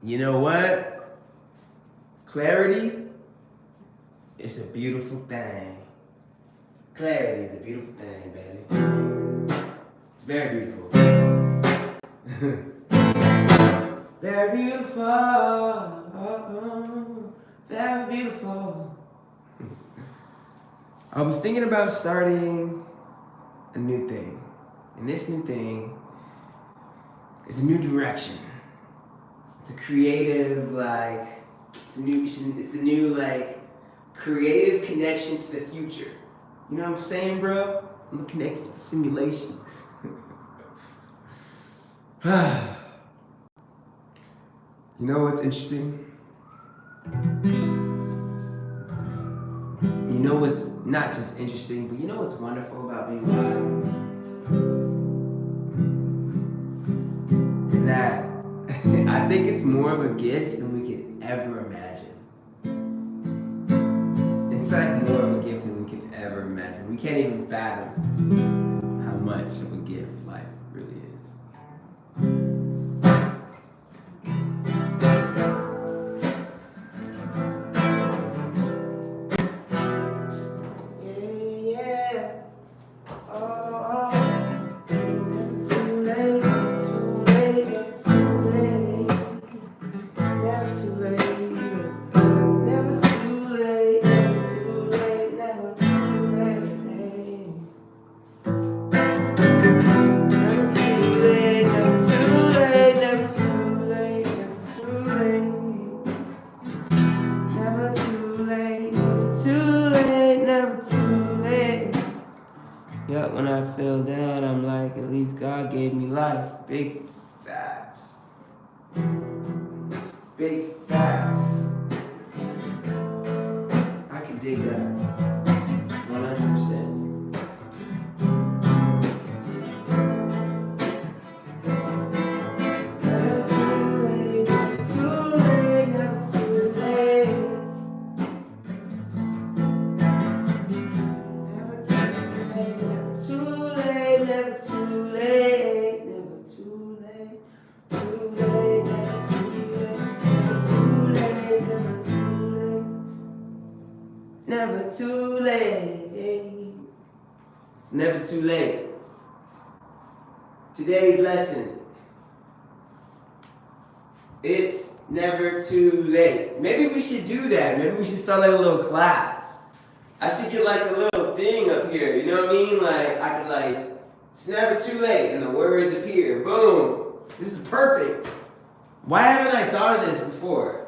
You know what? Clarity is a beautiful thing. Clarity is a beautiful thing, baby. It's very beautiful. Very beautiful. Very beautiful. I was thinking about starting a new thing. And this new thing is a new direction. It's a creative, it's a new creative connection to the future. You know what I'm saying, bro? I'm connected to the simulation. You know what's interesting? You know what's not just interesting, but you know what's wonderful about being alive? Is that I think it's more of a gift than we could ever imagine. It's like more of a gift than we could ever imagine. We can't even fathom how much of a gift life really is. Yeah, when I fell down, I'm like, at least God gave me life. Big facts. Big facts. I can dig that. 100%. Never too late, never too late, never too late. Never too late, never too late, never too late, too late, never too late, never too late, never too late. It's never too late. Today's lesson. It's never too late. Maybe we should do that. Maybe we should start like a little class. I should get like a little thing up here, you know what I mean? Like, I could it's never too late, and the words appear. Boom. This is perfect. Why haven't I thought of this before?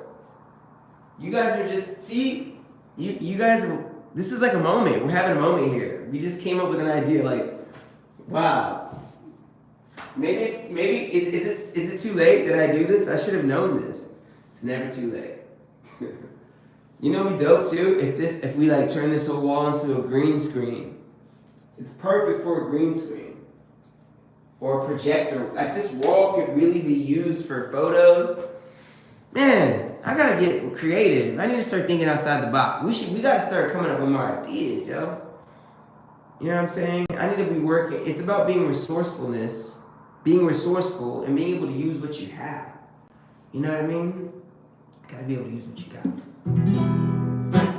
You guys are just, see, you guys are, this is like a moment. We're having a moment here. We just came up with an idea, wow. Maybe is it too late that I do this? I should have known this. It's never too late. You know, what'd be dope too? If we turn this whole wall into a green screen. It's perfect for a green screen. Or a projector. Like, this wall could really be used for photos. Man, I gotta get creative. I need to start thinking outside the box. We gotta start coming up with more ideas, yo. You know what I'm saying? I need to be working. It's about being resourceful, and being able to use what you have. You know what I mean? Gotta be able to use what you got.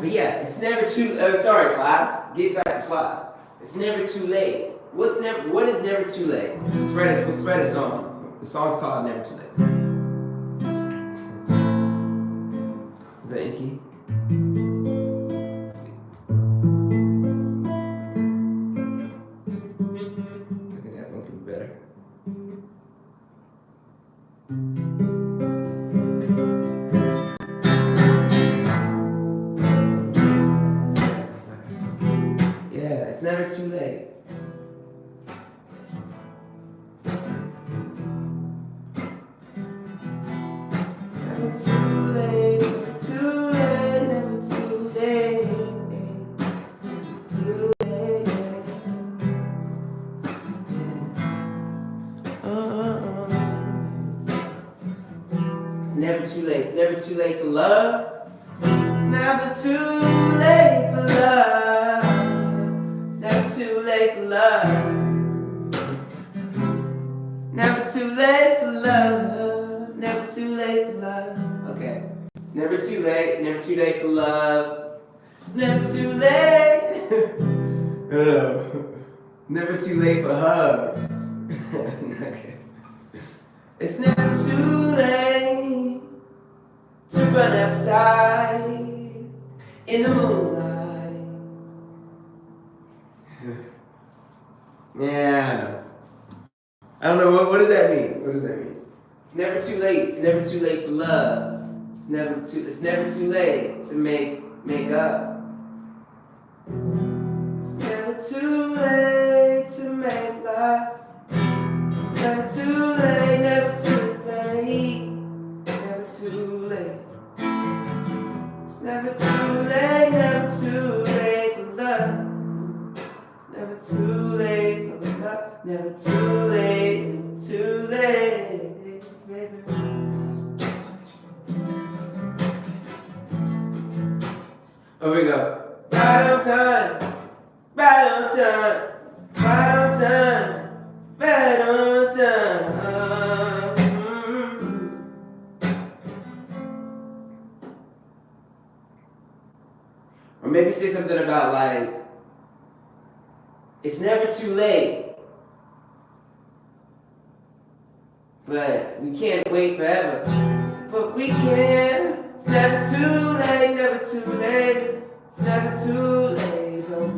But yeah, it's never too. Sorry, class. Get back to class. It's never too late. What is never too late? Let's write a song. The song's called Never Too Late. Is that in key? I think that one could be better. Yeah, it's never too late. Never too late, never too late, never too late, never too late. It's never too late. It's never too late for love. It's never too late for love. Never too late for love. Never too late for love. never too late for love. Okay. It's never too late. It's never too late for love. It's never too late. No. Never too late for hugs. Okay. It's never too late to run outside in the moonlight. Yeah. I don't know, what does that mean? What does that mean? It's never too late. It's never too late for love. It's never too late to make up. It's never too late to make love. It's never too late, never too late. Never too late. It's never too late, never too late for love. Never too late for love. Never too late, never too late, baby. Here we go. Right on time, right on time, right on time, right on time. Or maybe say something about like, it's never too late, but we can't wait forever. But we can. It's never too late, never too late. It's never too late, but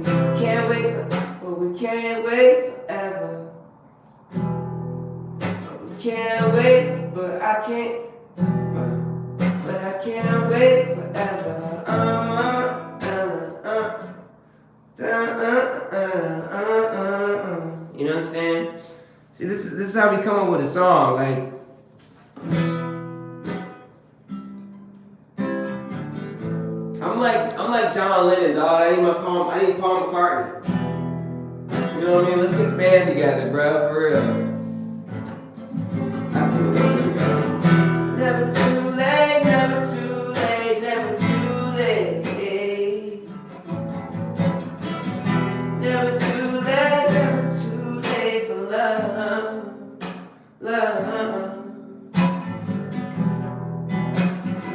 we can't wait forever. But we can't wait, but I can't wait forever. You know what I'm saying? See, this is how we come up with a song. Like, I'm like John Lennon, dog. I need Paul McCartney. You know what I mean? Let's get the band together, bro, for real. It's never too late, never too late, never too late. It's never too late for love.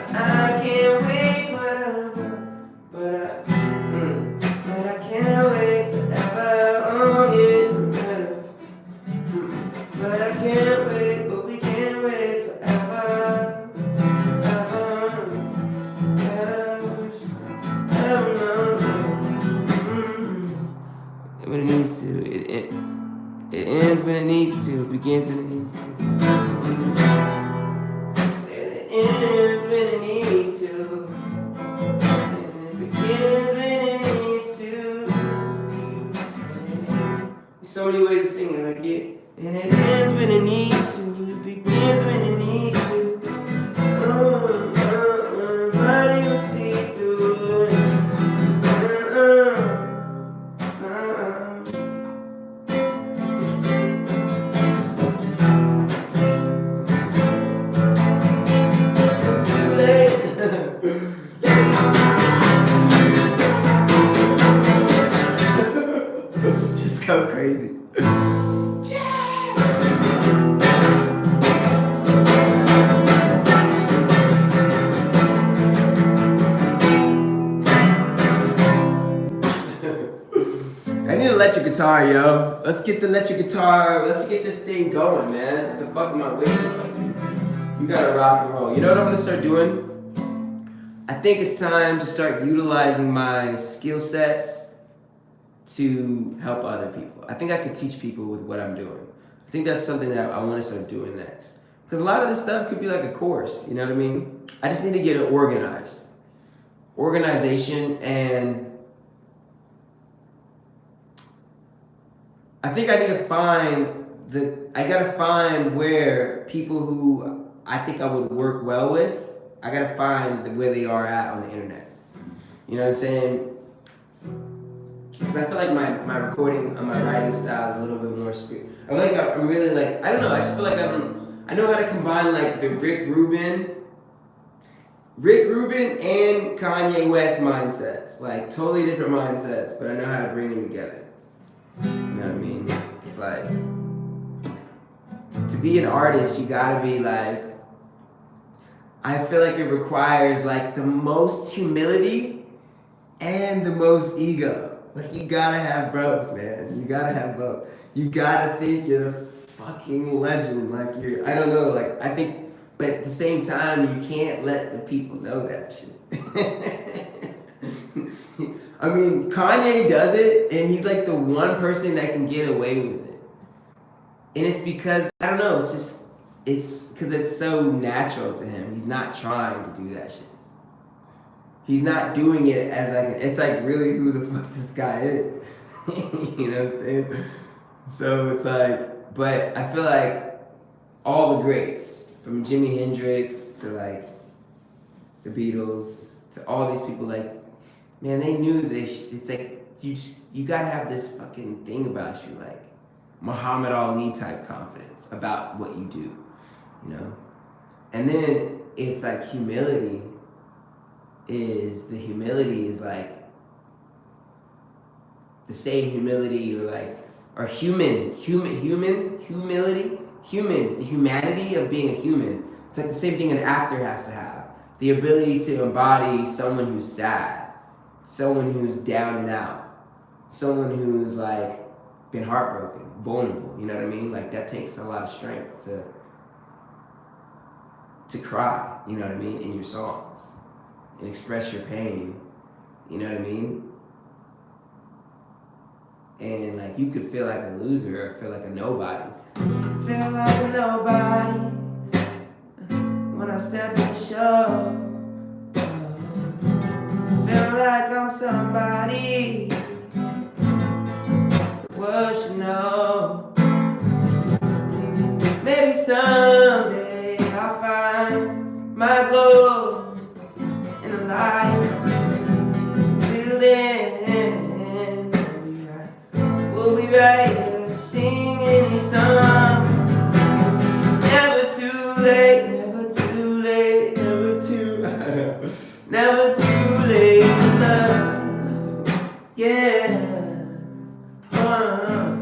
I can't wait forever, but I can't wait forever. Oh yeah, but I can't wait, but we can't wait forever. When it needs to, it ends when it needs to, it begins when it needs to. And it ends when it needs to. And it begins when it needs to. There's so many ways to sing it, like it. And it ends when it needs to, it begins when it needs to. Body will see through it. Just go crazy. I need an electric guitar, yo. Let's get the electric guitar. Let's get this thing going, man. What the fuck am I waiting for? You gotta rock and roll. You know what I'm gonna start doing? I think it's time to start utilizing my skill sets to help other people. I think I could teach people with what I'm doing. I think that's something that I want to start doing next. Because a lot of this stuff could be like a course, you know what I mean? I just need to get it organized. Organization, and I think I need to I gotta find where people who I think I would work well with, I gotta find where they are at on the internet. You know what I'm saying? Because I feel like my recording and my writing style is a little bit more spirit. I'm really like, I don't know, I just feel like I know how to combine like the Rick Rubin and Kanye West mindsets. Like totally different mindsets, but I know how to bring them together. You know what I mean? It's like, to be an artist, you gotta be like I feel like it requires like the most humility and the most ego. Like you gotta have both, man. You gotta have both. You gotta think you're a fucking legend. Like I don't know, like I think, but at the same time, you can't let the people know that shit. I mean, Kanye does it, and he's like the one person that can get away with it. And it's because, I don't know, it's because it's so natural to him. He's not trying to do that shit. He's not doing it as like, it's like really who the fuck this guy is. You know what I'm saying? So it's like, but I feel like all the greats, from Jimi Hendrix to like the Beatles to all these people, like, man, they knew it's like, you gotta have this fucking thing about you, like Muhammad Ali type confidence about what you do, you know? And then it's like humility is like the same humility or the humanity of being a human. It's like the same thing an actor has to have. The ability to embody someone who's sad, someone who's down and out, someone who's like been heartbroken, vulnerable, you know what I mean? Like that takes a lot of strength to cry, you know what I mean, in your songs and express your pain, you know what I mean? And like you could feel like a loser or feel like a nobody. Feel like a nobody when I step in the show. Feel like I'm somebody the world should know. Maybe someday I'll find my glow in the light. Till then, we'll be right here singing these songs. It's never too late, never too late, never too late to love. Yeah.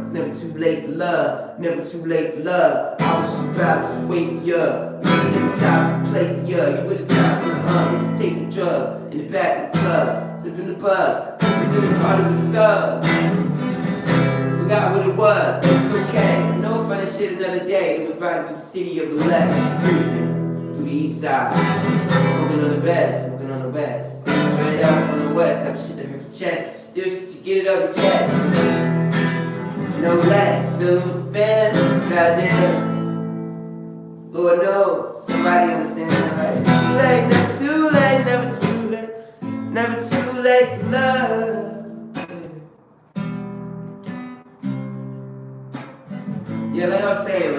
It's never too late for love, never too late for love. I was just about to wait for you. You were the time to play for you. You were the time for the to take the drugs in the back of the club, sipping the bug, sipping the party with the thugs. Forgot what it was, it's okay. I know if I shit another day. It was riding through the city of the left, through the east side, smoking on the best, straight out from the west, type of shit that hurt your chest. Still shit you get it up your chest. No less, feeling with the fan, goddamn. Lord knows, somebody understands that, right? It's too late, never too late, never too late for love. Yeah, like I was saying,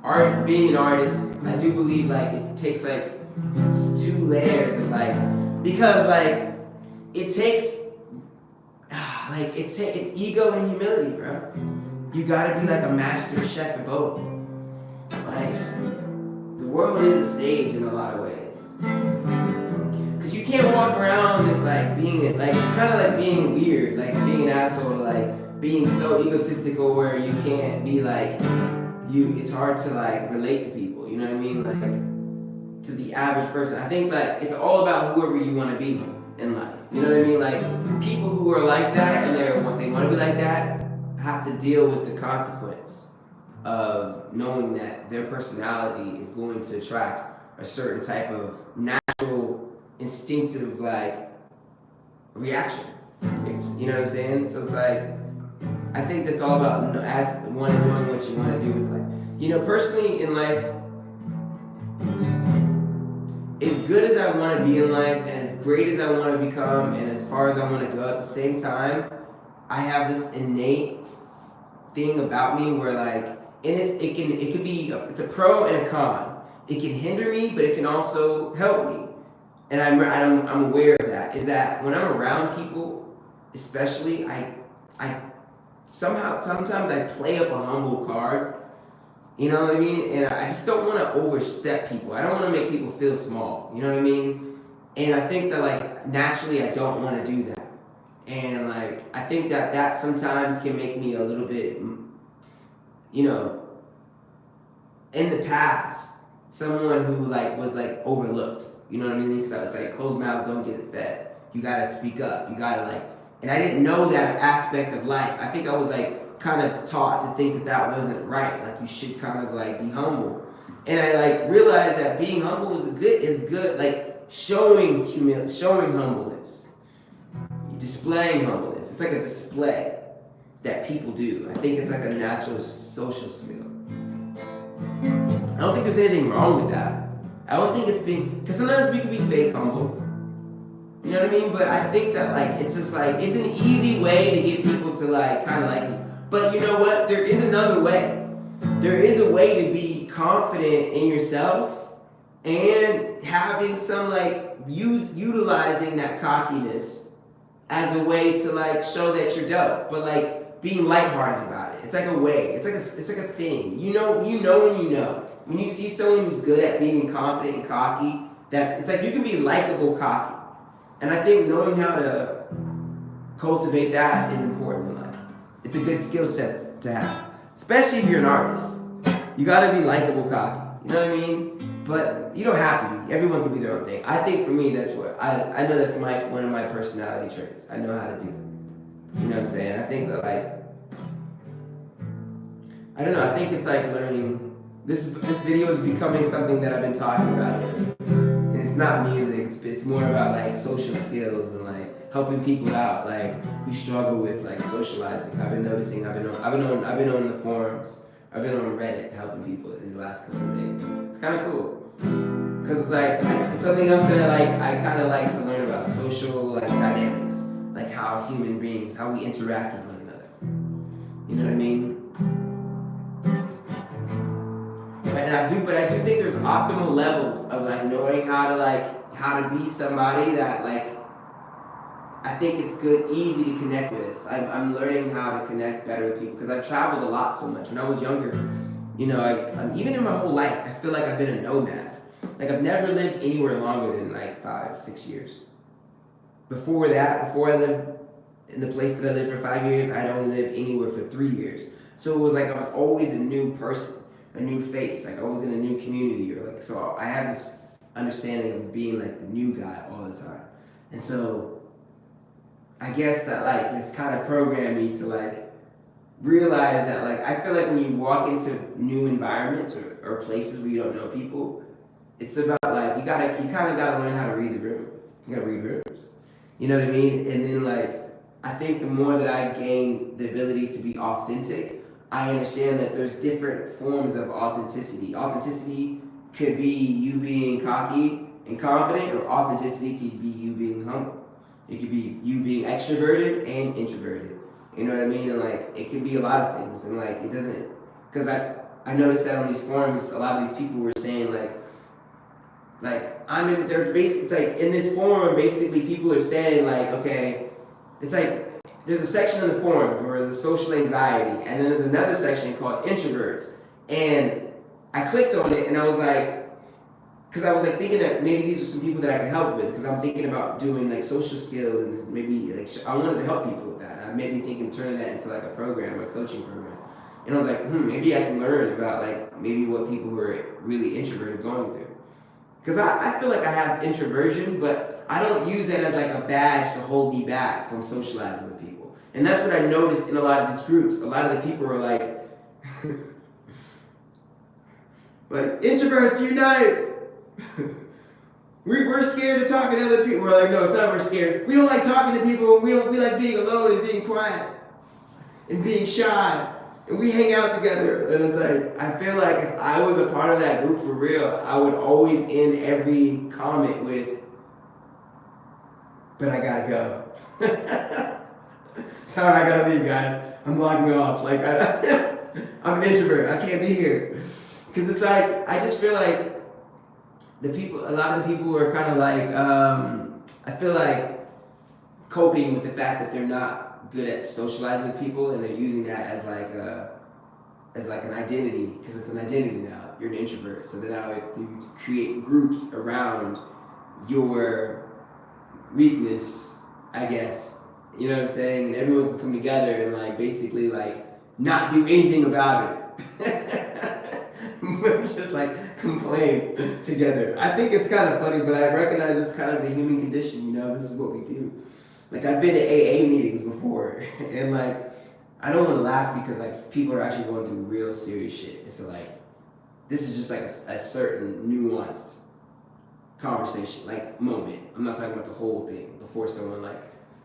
like, being an artist, I do believe, like, it takes, like, 2 layers of, like, because, like, it takes, it's ego and humility, bro. You gotta be, like, a master chef at both. Like, the world is a stage in a lot of ways. Because you can't walk around just, like, being, like, it's kind of like being weird, like, being an asshole, like, being so egotistical where you can't be like it's hard to like relate to people, you know what I mean, like to the average person. I think like it's all about whoever you want to be in life, you know what I mean, like people who are like that and they want to be like that have to deal with the consequence of knowing that their personality is going to attract a certain type of natural instinctive like reaction, you know what I'm saying. So it's like I think that's all about as one knowing what you want to do with life. You know, personally in life, as good as I want to be in life and as great as I want to become and as far as I want to go, at the same time, I have this innate thing about me where like, and it can be it's a pro and a con. It can hinder me, but it can also help me. And I'm aware of that. Is that when I'm around people, especially, I sometimes I play up a humble card, you know what I mean? And I just don't want to overstep people. I don't want to make people feel small, you know what I mean? And I think that like naturally I don't want to do that. And like I think that sometimes can make me a little bit, you know, in the past, someone who like was like overlooked. You know what I mean? Because it's like closed mouths don't get fed. You gotta speak up. You gotta like, and I didn't know that aspect of life. I think I was like kind of taught to think that that wasn't right. Like you should kind of like be humble. And I like realized that being humble is good. Like showing humbleness, displaying humbleness. It's like a display that people do. I think it's like a natural social skill. I don't think there's anything wrong with that. I don't think it's being, because sometimes we can be fake humble. You know what I mean? But I think that like it's just like it's an easy way to get people to like kind of like you. But you know what? There is another way. There is a way to be confident in yourself and having some like utilizing that cockiness as a way to like show that you're dope. But like being lighthearted about it. It's like a way. It's like a thing. You know when you know. When you see someone who's good at being confident and cocky, it's like you can be likable cocky. And I think knowing how to cultivate that is important in life. It's a good skill set to have. Especially if you're an artist. You gotta be likable cocky. You know what I mean? But you don't have to be. Everyone can be their own thing. I think for me that's what I know that's one of my personality traits. I know how to do it. You know what I'm saying? I think that like I don't know, I think it's like learning this video is becoming something that I've been talking about. And it's not music, it's more about like social skills and like helping people out like who struggle with like socializing. I've been noticing I've been on the forums, I've been on Reddit helping people these last couple of days. It's kind of cool. Cause it's like it's something else that I kind of like to learn about social like dynamics, like how human beings, how we interact with one another. You know what I mean? But I do think there's optimal levels of like knowing how to be somebody that like I think it's easy to connect with. I'm learning how to connect better with people because I've traveled a lot so much. When I was younger, you know, even in my whole life, I feel like I've been a nomad. Like I've never lived anywhere longer than like 5-6 years. Before I lived in the place that I lived for 5 years, I'd only lived anywhere for 3 years. So it was like I was always a new person. A new face, like I was in a new community, or like so I have this understanding of being like the new guy all the time, and so I guess that like it's kind of programmed me to like realize that like I feel like when you walk into new environments or places where you don't know people, it's about like you kind of gotta learn how to read the room. You gotta read rooms, you know what I mean? And then like I think the more that I gain the ability to be authentic, I understand that there's different forms of authenticity. Authenticity could be you being cocky and confident, or authenticity could be you being humble. It could be you being extroverted and introverted. You know what I mean? And like, it can be a lot of things. And like, it doesn't, because I noticed that on these forums, a lot of these people were saying they're basically, it's like in this forum, basically people are saying like, okay, it's like, there's a section in the forum where there's social anxiety, and then there's another section called introverts. And I clicked on it, and I was like, because I was like thinking that maybe these are some people that I can help with, because I'm thinking about doing like social skills, and maybe like I wanted to help people with that. And I made me thinking turning that into like a program, a coaching program. And I was like, maybe I can learn about like maybe what people who are really introverted going through. Because I feel like I have introversion, but I don't use that as like a badge to hold me back from socializing with people. And that's what I noticed in a lot of these groups. A lot of the people are like, like introverts unite. We're scared of talking to other people. We're like, no, it's not we're scared. We don't like talking to people. We like being alone and being quiet and being shy. And we hang out together. And it's like, I feel like if I was a part of that group for real, I would always end every comment with, but I gotta go. Sorry, I gotta leave, guys. I'm logging off. Like, I'm an introvert. I can't be here. Because it's like, I just feel like a lot of the people are kind of like, I feel like coping with the fact that they're not good at socializing with people, and they're using that as like an identity, because it's an identity now. You're an introvert. So then now you create groups around your weakness, I guess. You know what I'm saying? And everyone can come together and like basically like not do anything about it. Just like complain together. I think it's kind of funny, but I recognize it's kind of the human condition, you know, this is what we do. Like, I've been to AA meetings before, and like, I don't want to laugh because like people are actually going through real serious shit. And so like, this is just like a certain nuanced conversation, like moment. I'm not talking about the whole thing before someone like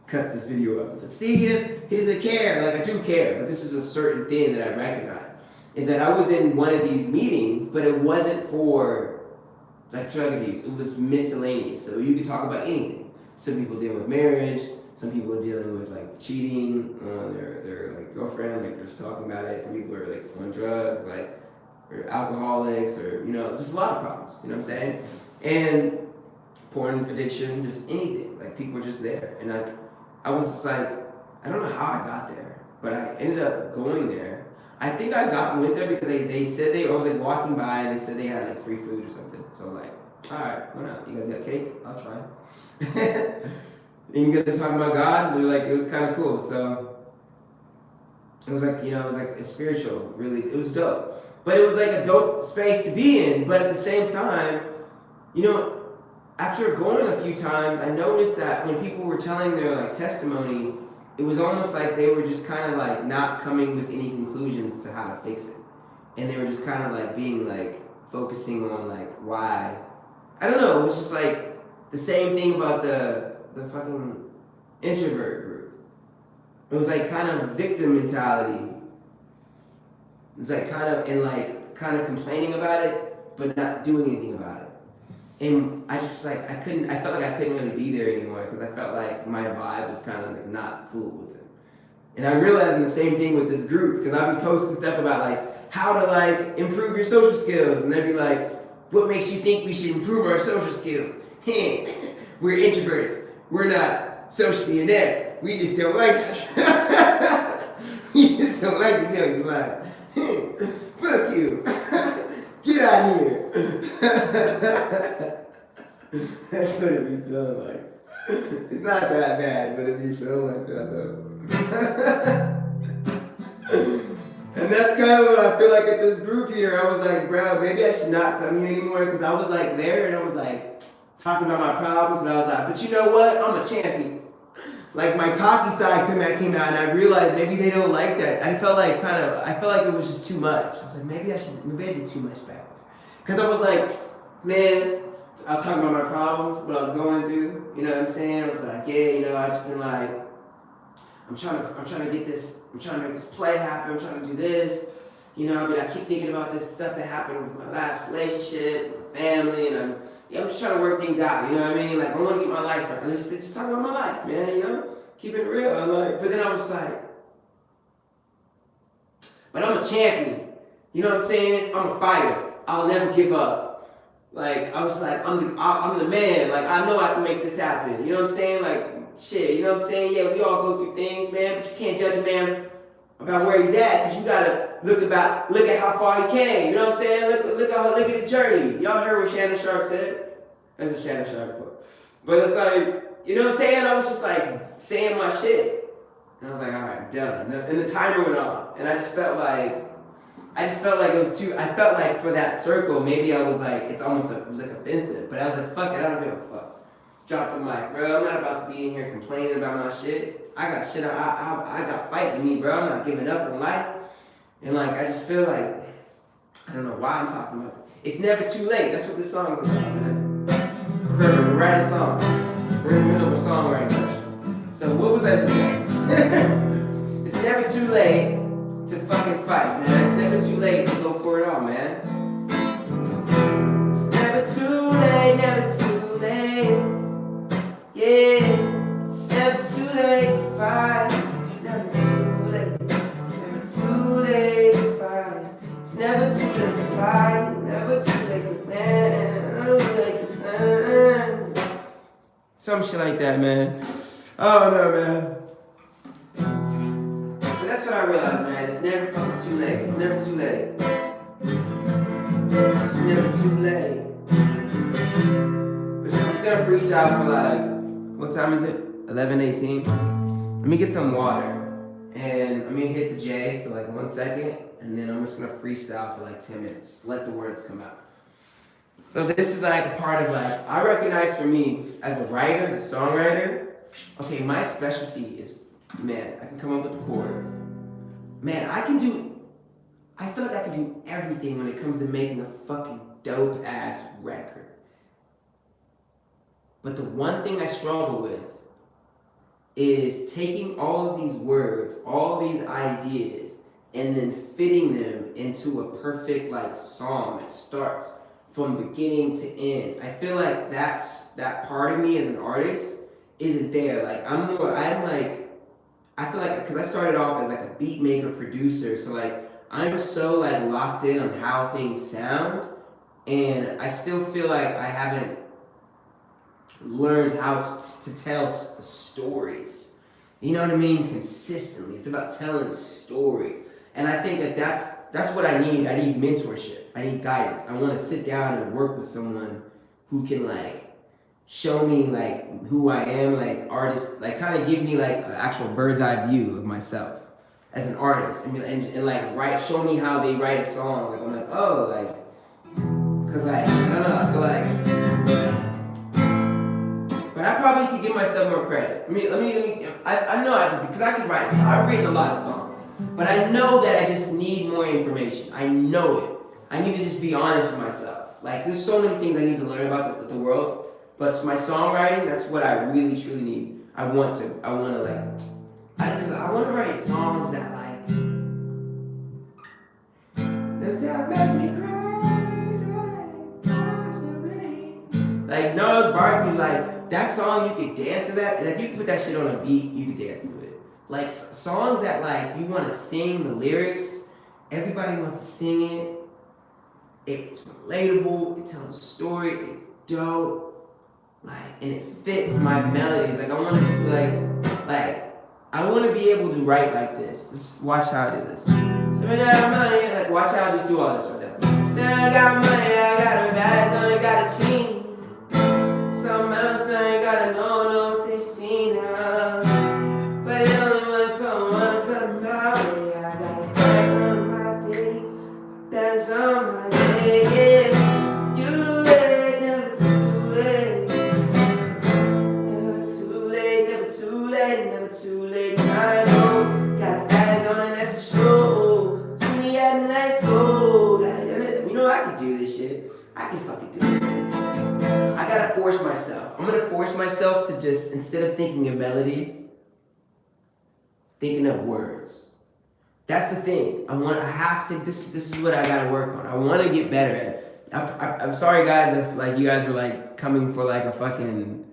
cuts this video up and says, see, he doesn't care. Like, I do care, but this is a certain thing that I recognize. Is that I was in one of these meetings, but it wasn't for like drug abuse. It was miscellaneous. So you could talk about anything. Some people deal with marriage. Some people are dealing with like cheating on their like girlfriend, like they're just talking about it. Some people are like on drugs, like or alcoholics, or you know, just a lot of problems. You know what I'm saying? And porn addiction, just anything. Like people were just there, and like I was just like, I don't know how I got there, but I ended up going there. I think I went there because they said I was like walking by and they said they had like free food or something. So I was like, all right, why not? You guys got cake? I'll try. And you guys are talking about God, and like it was kind of cool. So it was like, you know, it was like a spiritual, really, it was dope. But it was like a dope space to be in. But at the same time, you know, after going a few times, I noticed that when people were telling their like testimony, it was almost like they were just kind of like not coming with any conclusions to how to fix it. And they were just kind of like being like focusing on like why. I don't know, it was just like the same thing about the fucking introvert group. It was like kind of victim mentality. It was like kind of complaining about it, but not doing anything about it. And I just like, I felt like I couldn't really be there anymore because I felt like my vibe was kind of like not cool with it. And I'm realizing the same thing with this group because I'll be posting stuff about like how to like improve your social skills, and they'd be like, what makes you think we should improve our social skills? We're introverts. We're not socially inept. We just don't like social. We just don't like the young life. Fuck you. Get out of here. That's what it be feeling like. It's not that bad, but it be feeling like that though. And that's kind of what I feel like at this group here. I was like, bro, maybe I should not come here anymore because I was like there and I was like talking about my problems, but I was like, but you know what? I'm a champion. Like my cocky side came out and I realized maybe they don't like that. I felt like it was just too much. I was like, maybe I did too much back. Because I was like, man, I was talking about my problems, what I was going through, you know what I'm saying? I was like, yeah, you know, I just been like, I'm trying to make this play happen, I'm trying to do this. You know, I keep thinking about this stuff that happened with my last relationship, my family, and I'm just trying to work things out, you know what I mean? Like, I want to get my life right. I'm just talking about my life, man, you know? Keep it real. I'm like, but then I was like, but I'm a champion. You know what I'm saying? I'm a fighter. I'll never give up. Like, I was like, I'm the man. Like, I know I can make this happen. You know what I'm saying? Like, shit, you know what I'm saying? Yeah, we all go through things, man, but you can't judge a man about where he's at, because you gotta look at how far he came. You know what I'm saying? Look at his journey. Y'all heard what Shannon Sharp said? That's a Shannon Sharp quote. But it's like, you know what I'm saying? I was just like saying my shit. And I was like, all right, I'm done. And the timer went on. And I just felt like it was too, I felt like for that circle, maybe I was like, it was like offensive. But I was like, fuck it, I don't give a fuck. Drop the mic, bro. I'm not about to be in here complaining about my shit. I got shit, I got fight in me, bro. I'm not giving up on life. And like, I just feel like, I don't know why I'm talking about it. It's never too late. That's what this song is about, man. We're writing a song. We're in the middle of a song right now. So what was I just saying? It's never too late to fucking fight, man. It's never too late to go for it all, man. It's never too late, never too late. Yeah, it's never too late to fight. Never too late, never too late to fight. It's never too late to fight. Never too late to man. Never too late to man. Some shit like that, man. I don't know, man. But that's what I realized, man. It's never fucking too late. It's never too late. It's never too late. But I'm just gonna freestyle for like, what time is it? 11:18. Let me get some water. And I'm gonna hit the J for like 1 second. And then I'm just gonna freestyle for like 10 minutes. Just let the words come out. So this is like a part of like, I recognize for me as a writer, as a songwriter, okay, my specialty is, man, I can come up with the chords. Man, I feel like I can do everything when it comes to making a fucking dope ass record. But the one thing I struggle with is taking all of these words, all these ideas, and then fitting them into a perfect like song that starts from beginning to end. I feel like that part of me as an artist isn't there. Like I feel like, because I started off as like a beat maker producer, so like I'm so like locked in on how things sound, and I still feel like I haven't learned how to tell stories. You know what I mean? Consistently. It's about telling stories. And I think that's what I need. I need mentorship. I need guidance. I want to sit down and work with someone who can like show me like who I am, like artist, like kind of give me like an actual bird's eye view of myself as an artist, and like show me how they write a song. Like I'm like, oh, like, cause like I don't know, I feel like, but I probably could give myself more credit. I know I could, because I could write. I've written a lot of songs, but I know that I just need more information. I know it. I need to just be honest with myself. Like there's so many things I need to learn about the world. But my songwriting, that's what I really truly need. I want to because I want to write songs that like, does that make me crazy? Like Gnarls Barkley, like that song you could dance to that. Like you can put that shit on a beat, you could dance to it. Like songs that like you want to sing the lyrics, everybody wants to sing it. It's relatable, it tells a story, it's dope. Like, and it fits my melodies. Like, I want to just be like, I want to be able to write like this. Just watch how I do this. So I got money, like, watch how I just do all this right now. Say I got money, I got a bag, I got a chain. Some else I ain't gotta know what they see now. But they only wanna put my way. I got a bag on my day, that's on my day, yeah. You ain't never too late. Never too late, I know. Got a bag on and that's for sure. Too many at the night school. You know I can do this shit. I can fucking do it. I gotta force myself. I'm gonna force myself to just, instead of thinking of melodies, thinking of words. That's the thing. This is what I gotta work on. I wanna get better at it. I'm sorry guys if like you guys were like coming for like a fucking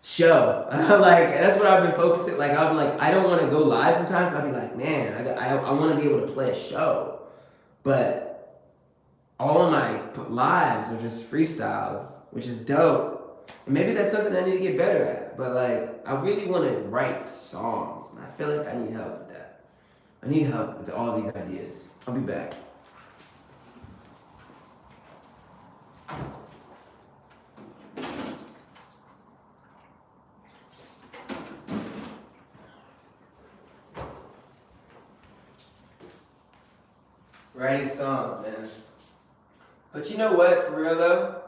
show. Like that's what I've been focusing. Like I'm like I don't want to go live sometimes. I'll be like, man, I want to be able to play a show, but all of my lives are just freestyles, which is dope. And maybe that's something I need to get better at. But like I really want to write songs, and I feel like I need help with that. I need help with all these ideas. I'll be back. Writing songs, man. But you know what, for real though?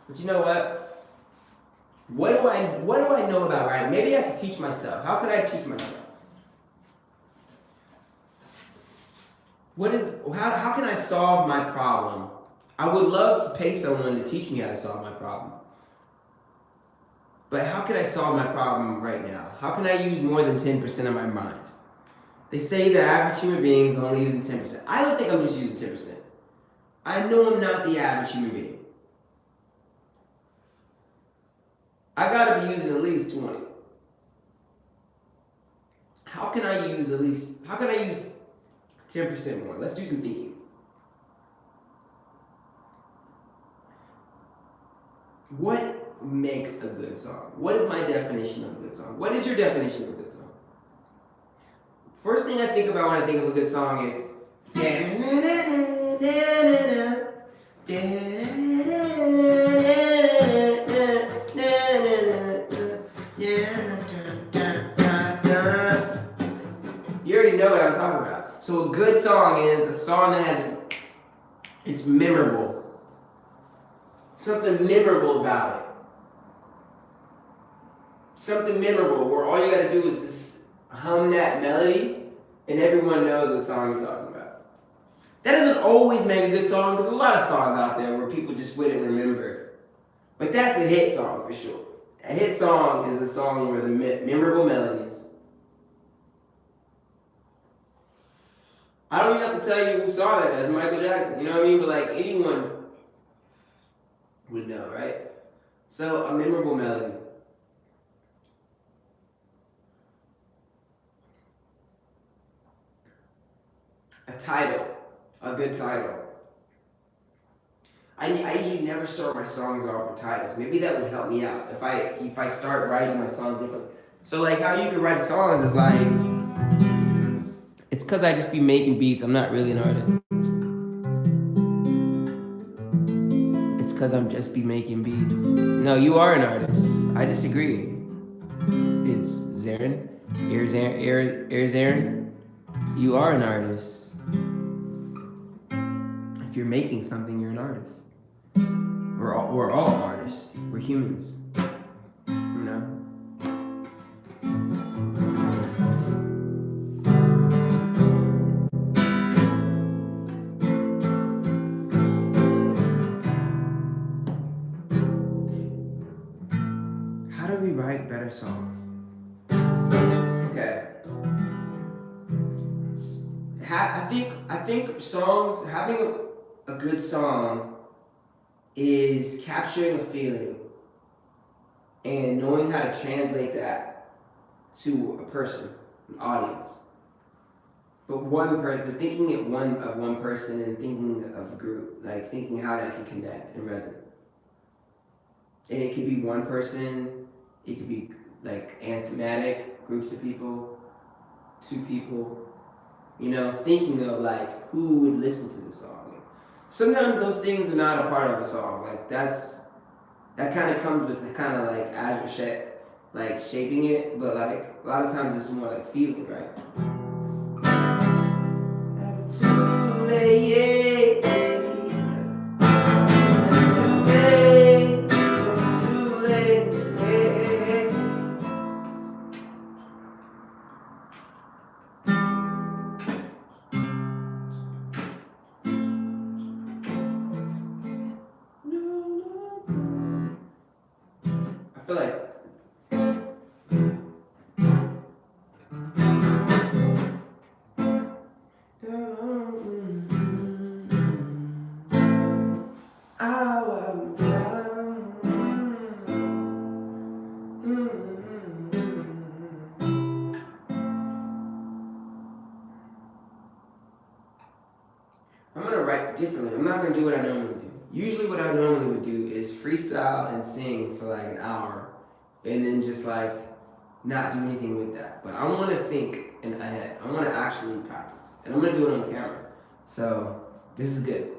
But you know what? What do I know about writing? Maybe I could teach myself. How could I teach myself? How can I solve my problem? I would love to pay someone to teach me how to solve my problem. But how can I solve my problem right now? How can I use more than 10% of my mind? They say the average human being is only using 10%. I don't think I'm just using 10%. I know I'm not the average human being. I gotta be using at least 20. How can I use 10% more? Let's do some thinking. What makes a good song? What is my definition of a good song? What is your definition of a good song? First thing I think about when I think of a good song is So a good song is a song that has, it's memorable. Something memorable about it. Something memorable where all you gotta do is just hum that melody and everyone knows what song you're talking about. That doesn't always make a good song. There's a lot of songs out there where people just wouldn't remember. But that's a hit song for sure. A hit song is a song where the memorable melodies. I don't even have to tell you who saw that as Michael Jackson, you know what I mean? But like anyone would know, right? So a memorable melody. A title, a good title. I usually never start my songs off with titles. Maybe that would help me out if I start writing my songs differently. So like how you can write songs is like, it's because I just be making beats. I'm not really an artist. It's because I'm just be making beats. No, you are an artist. I disagree. It's Zarin. Zarin. You are an artist. If you're making something, you're an artist. We're all artists. We're humans. You know? How do we write better songs? Okay. I think songs, having a good song is capturing a feeling and knowing how to translate that to a person, an audience. But one person, thinking it one person and thinking of a group, like thinking how that can connect and resonate. And it could be one person, it could be like anthematic, groups of people, two people, you know, thinking of like who would listen to the song. Sometimes those things are not a part of a song. Like that kind of comes with the kind of like as you're like shaping it, but like a lot of times it's more like feeling, right? Too late, too late, too late. I feel like I'm gonna write differently. I'm not gonna do what I normally do. Usually what I normally would do is freestyle and sing for like an hour and then just like not do anything with that. But I wanna think ahead. I wanna actually practice. And I'm gonna do it on camera. So this is good.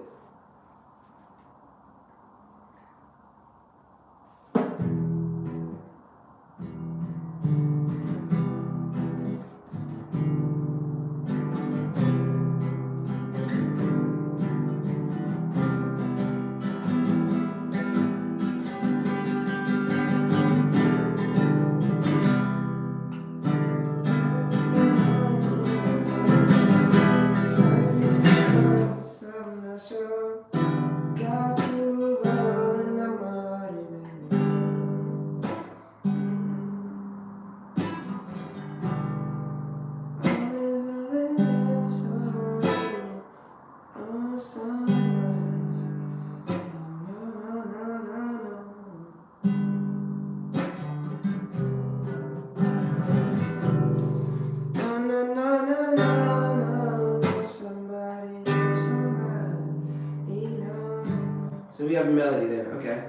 So we have a melody there, okay.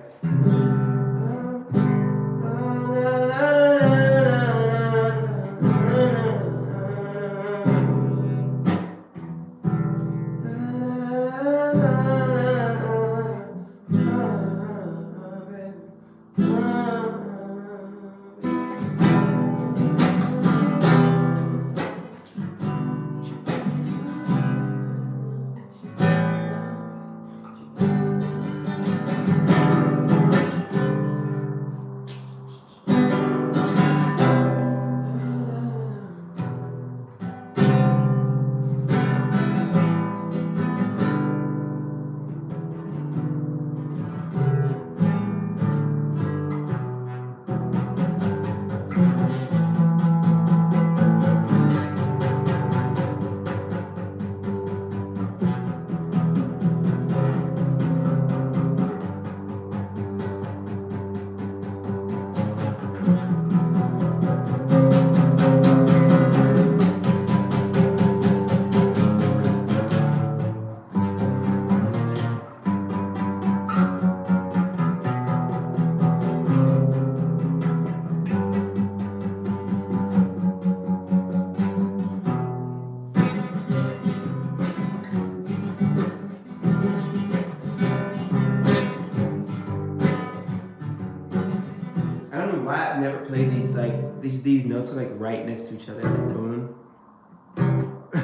never played these like these notes are like right next to each other, like boom.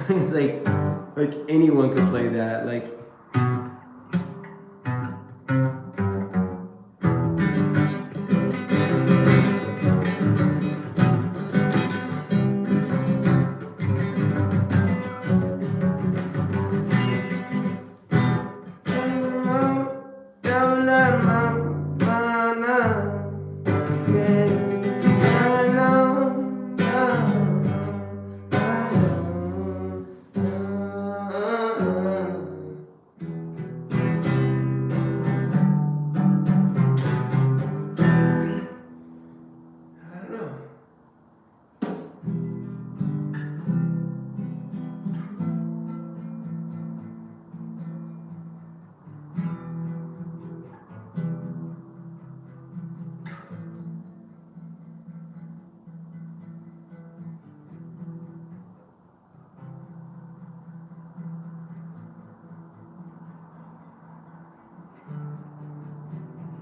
It's like anyone could play that, like.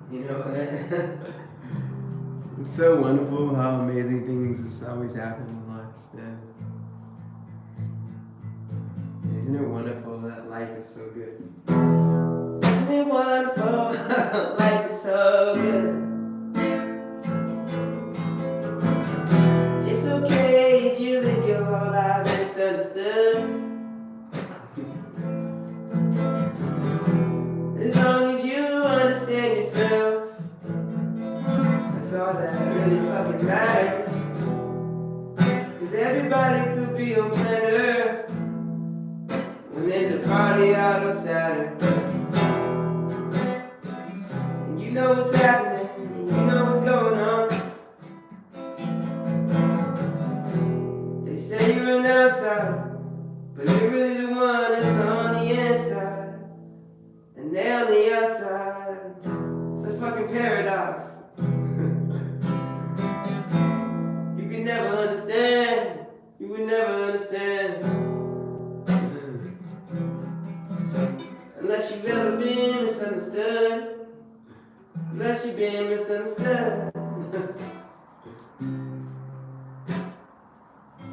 You know, it's so wonderful how amazing things just always happen in life. Yeah. Isn't it wonderful that life is so good? Isn't it wonderful? Life is so good. It's okay if you live your whole life misunderstood. As long as you understand yourself, that's all that really fucking matters. 'Cause everybody could be on planet Earth when there's a party out on Saturn. And you know what's happening, and you know what's going on. They say you're an outsider, but you're really the one that's on the inside. And they're on the outside. It's a fucking paradox. You could never understand. You would never understand. Unless you've ever been misunderstood. Unless you've been misunderstood.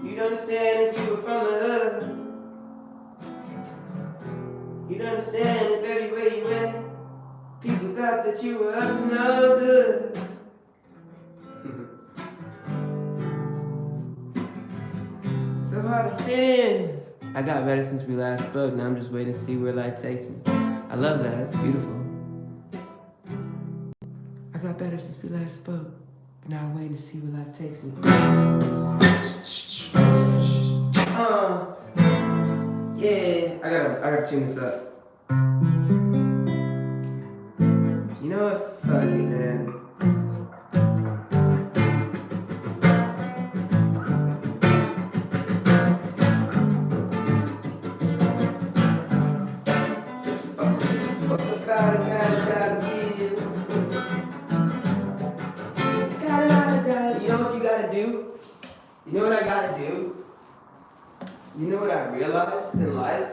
You'd understand if you were from the hood. You'd understand if everywhere you went, people thought that you were up to no good. So hard to fit in. I got better since we last spoke. Now I'm just waiting to see where life takes me. I love that. It's beautiful. I got better since we last spoke. But now I'm waiting to see where life takes me. Yeah, I gotta tune this up. You know what? Fuck it, man. You know what you gotta do? You know what I gotta do? You know what I realized in life?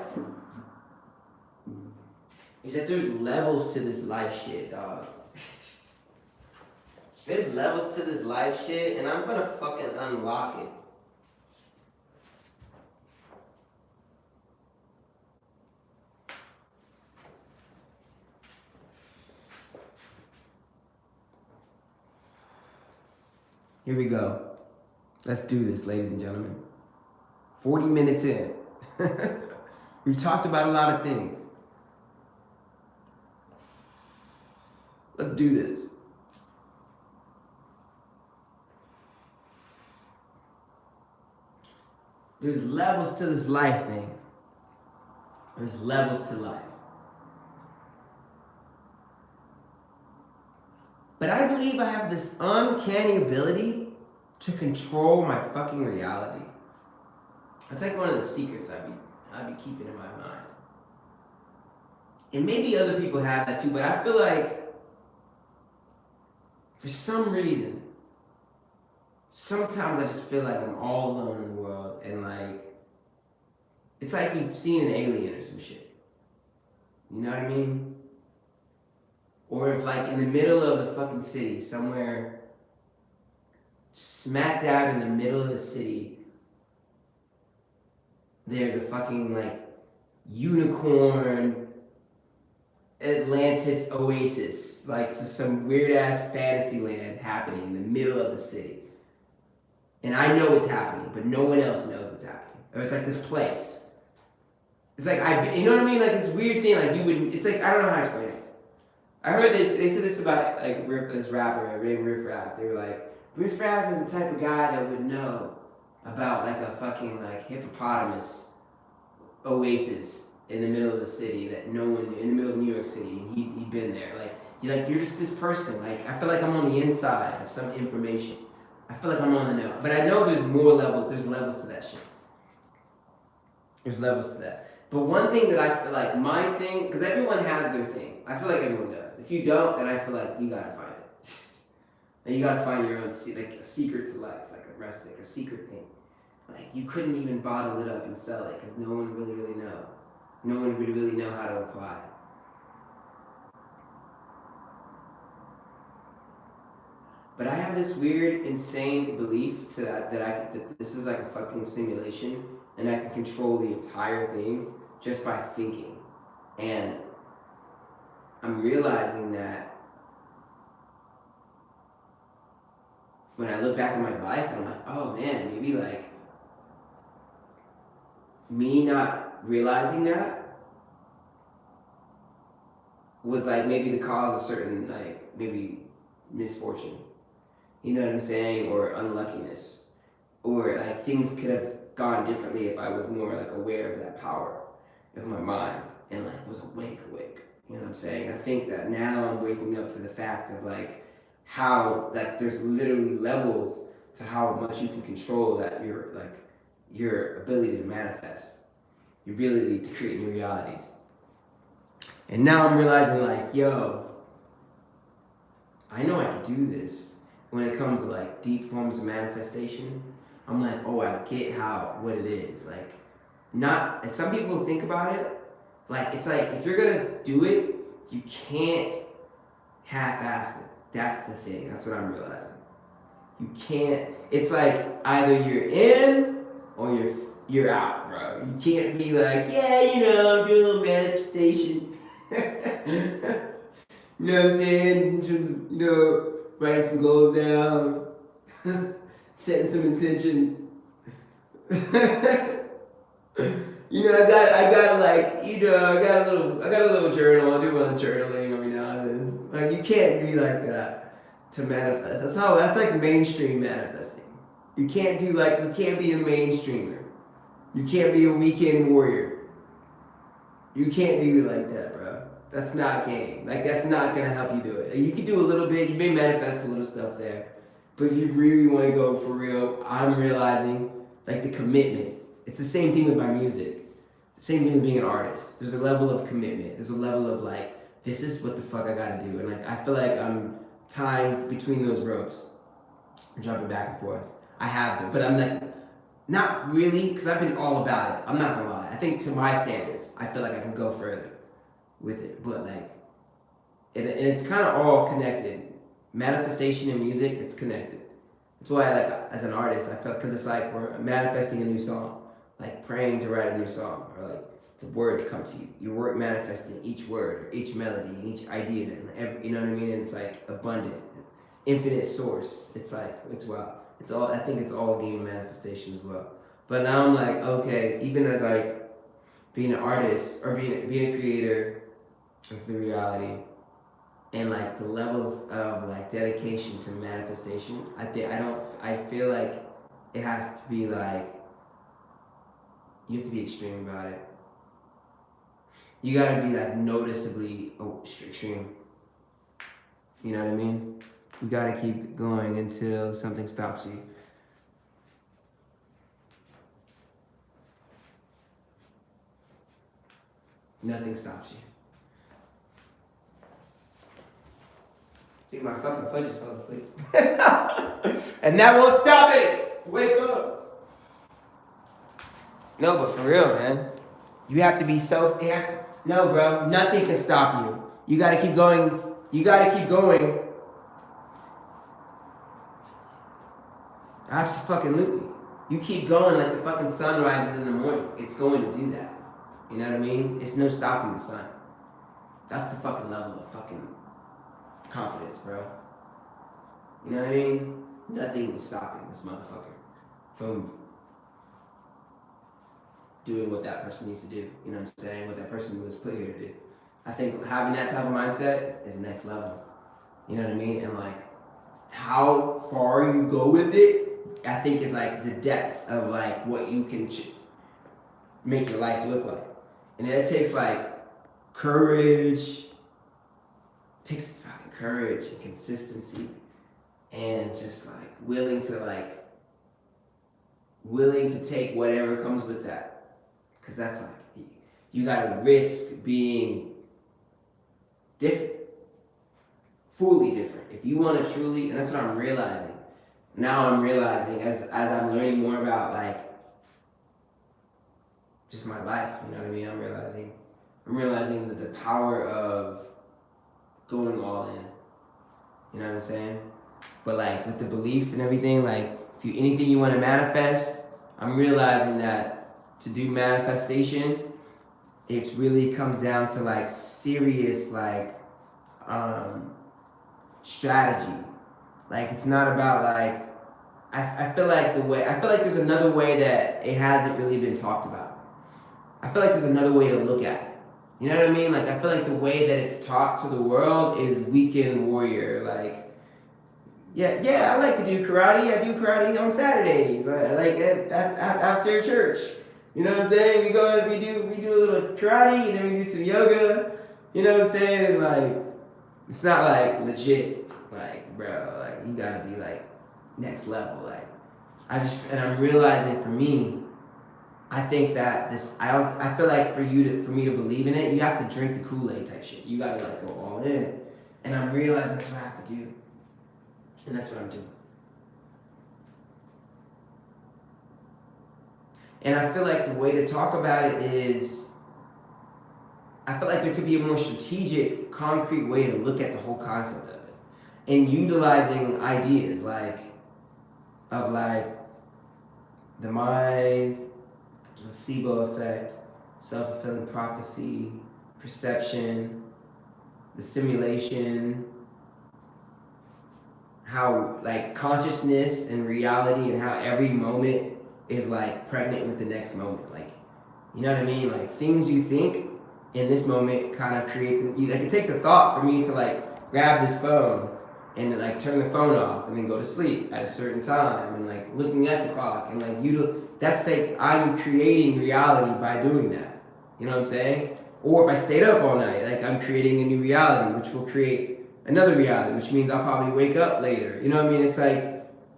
Is that there's levels to this life shit, dog. There's levels to this life shit, and I'm gonna fucking unlock it. Here we go. Let's do this, ladies and gentlemen. 40 minutes in. We've talked about a lot of things. Let's do this. There's levels to this life thing. There's levels to life. But I believe I have this uncanny ability to control my fucking reality. That's like one of the secrets I'd be keeping in my mind. And maybe other people have that too, but I feel like for some reason, sometimes I just feel like I'm all alone in the world, and like, it's like you've seen an alien or some shit. You know what I mean? Or if like in the middle of the fucking city, somewhere smack dab in the middle of the city, there's a fucking like unicorn Atlantis oasis, like some weird ass fantasy land happening in the middle of the city. And I know it's happening, but no one else knows it's happening. Or it's like this place. It's like, you know what I mean? Like this weird thing, like you would, it's like, I don't know how to explain it. I heard this, they said this about like this rapper named Riff Raff. They were like, Riff Raff is the type of guy that would know about like a fucking like hippopotamus oasis in the middle of the city that no one, in the middle of New York City, and he'd been there. Like, you're just this person. Like, I feel like I'm on the inside of some information. I feel like I'm on the know. But I know there's more levels. There's levels to that shit. There's levels to that. But one thing that I feel like, my thing, because everyone has their thing. I feel like everyone does. If you don't, then I feel like you gotta find it. And you gotta find your own, like, a secret to life, like a secret thing. Like, you couldn't even bottle it up and sell it because no one really know. No one would really know how to apply it. But I have this weird, insane belief that this is like a fucking simulation and I can control the entire thing just by thinking. And I'm realizing that when I look back at my life and I'm like, oh man, maybe like me not realizing that was like maybe the cause of certain like maybe misfortune. You know what I'm saying? Or unluckiness. Or like things could have gone differently if I was more like aware of that power of my mind and like was awake. You know what I'm saying? I think that now I'm waking up to the fact of like how that there's literally levels to how much you can control that your ability to manifest, your ability to create new realities. And now I'm realizing like, yo, I know I can do this. When it comes to like deep forms of manifestation, I'm like, oh, I get what it is. Like, not, and some people think about it, like, it's like, if you're gonna do it, you can't half-ass it. That's the thing, that's what I'm realizing. You can't, it's like, either you're in, or you're out, bro. You can't be like, yeah, you know, I'm doing a little manifestation. You know what I'm saying? You know, writing some goals down, setting some intention. You know, I got like, you know, I got a little journal. I do a little journaling every now and then. Like, you can't be like that to manifest. That's like mainstream manifesting. You can't be a mainstreamer. You can't be a weekend warrior. You can't do it like that, bro. That's not game. Like, that's not gonna help you do it. You can do a little bit, you may manifest a little stuff there. But if you really wanna go for real, I'm realizing, like, the commitment. It's the same thing with my music. The same thing with being an artist. There's a level of commitment. There's a level of, like, this is what the fuck I gotta do. And, like, I feel like I'm tying between those ropes. I'm jumping back and forth. I have been. But I'm, like, not really, because I've been all about it. I'm not gonna lie. I think to my standards, I feel like I can go further with it, but like, and it's kind of all connected. Manifestation and music, it's connected. That's why, like, as an artist, I felt, because it's like we're manifesting a new song, like praying to write a new song, or like the words come to you. Your work manifesting each word, or each melody, and each idea, and you know what I mean. And it's like abundant, infinite source. It's like it's wow. It's all. I think it's all a game of manifestation as well. But now I'm like, okay, even as like being an artist or being a creator of the reality, and like the levels of like dedication to manifestation, I feel like it has to be like, you have to be extreme about it. You gotta be like noticeably extreme. You know what I mean? You gotta keep going until something stops you. Nothing stops you. Dude, my fucking foot just fell asleep. And that won't stop it! Wake up! No, but for real, man. You have to be no, bro, nothing can stop you. You gotta keep going. You gotta keep going. Absolutely. You keep going like the fucking sun rises in the morning. It's going to do that. You know what I mean? It's no stopping the sun. That's the fucking level of fucking confidence, bro. You know what I mean? Nothing is stopping this motherfucker from doing what that person needs to do. You know what I'm saying? What that person was put here to do. I think having that type of mindset is next level. You know what I mean? And like how far you go with it, I think is like the depths of like what you can make your life look like. And it takes like courage, takes fucking courage and consistency and just like willing to take whatever comes with that. Cause that's like, you gotta risk being different, fully different. If you wanna truly, and that's what I'm realizing. Now I'm realizing as I'm learning more about like just my life, you know what I mean? I'm realizing that the power of going all in. You know what I'm saying? But like with the belief and everything, like if you anything you want to manifest, I'm realizing that to do manifestation, it really comes down to like serious like strategy. Like it's not about like I feel like there's another way that it hasn't really been talked about. I feel like there's another way to look at it. You know what I mean? Like I feel like the way that it's taught to the world is weekend warrior. Like yeah, I like to do karate. I do karate on Saturdays. After church. You know what I'm saying? We do a little karate and then we do some yoga. You know what I'm saying? And like it's not like legit. Like bro, like you gotta be like next level. Like I'm realizing for me, I think that I feel like for me to believe in it, you have to drink the Kool-Aid type shit. You gotta like go all in. And I'm realizing that's what I have to do. And that's what I'm doing. And I feel like the way to talk about it is, I feel like there could be a more strategic, concrete way to look at the whole concept of it. And utilizing ideas of the mind, the placebo effect, self-fulfilling prophecy, perception, the simulation, how like consciousness and reality and how every moment is like pregnant with the next moment. Like, you know what I mean? Like things you think in this moment kind of create like it takes a thought for me to like grab this phone and like turn the phone off and then go to sleep at a certain time and like looking at the clock and like that's like I'm creating reality by doing that. You know what I'm saying? Or if I stayed up all night, like I'm creating a new reality which will create another reality, which means I'll probably wake up later. You know what I mean? It's like,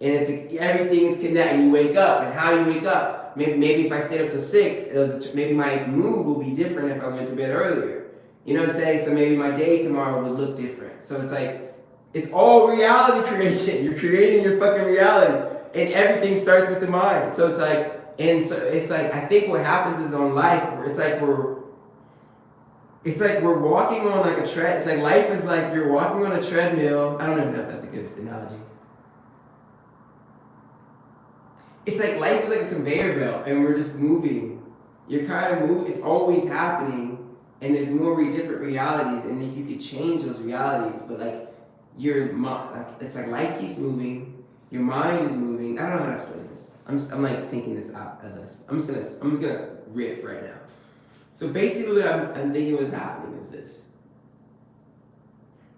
and it's like everything is connected. You wake up, and how you wake up. Maybe if I stayed up till 6, maybe my mood will be different if I went to bed earlier. You know what I'm saying? So maybe my day tomorrow would look different. So it's like, it's all reality creation. You're creating your fucking reality, and everything starts with the mind. So it's like, I think what happens is on life, it's like we're walking on like a tread. It's like life is like you're walking on a treadmill. I don't even know if that's a good analogy. It's like life is like a conveyor belt and we're just moving. You're kind of moving. It's always happening and there's more different realities and then you could change those realities. But like it's like life keeps moving. Your mind is moving. I don't know how to explain this. I'm like thinking this out as I'm just gonna riff right now. So basically what I'm thinking what's happening is this.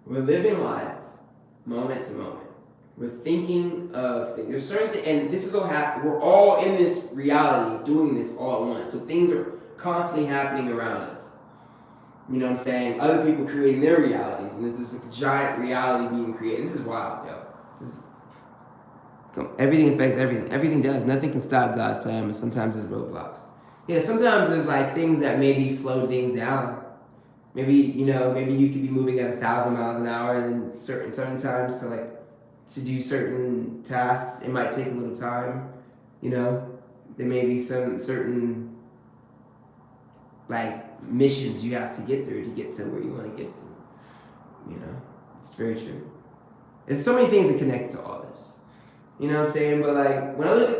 We're living life, moment to moment. We're thinking of things. There's certain things, and this is all happening. We're all in this reality, doing this all at once. So things are constantly happening around us. You know what I'm saying? Other people creating their realities, and there's this giant reality being created. This is wild, yo. Everything affects everything. Everything does. Nothing can stop God's plan, but sometimes there's roadblocks. Yeah, sometimes there's like things that maybe slow things down. Maybe you could be moving at 1,000 miles an hour, and then certain times to do certain tasks, it might take a little time. You know, there may be some certain like missions you have to get through to get to where you want to get to. You know, it's very true. There's so many things that connect to all this. You know what I'm saying? But like when I look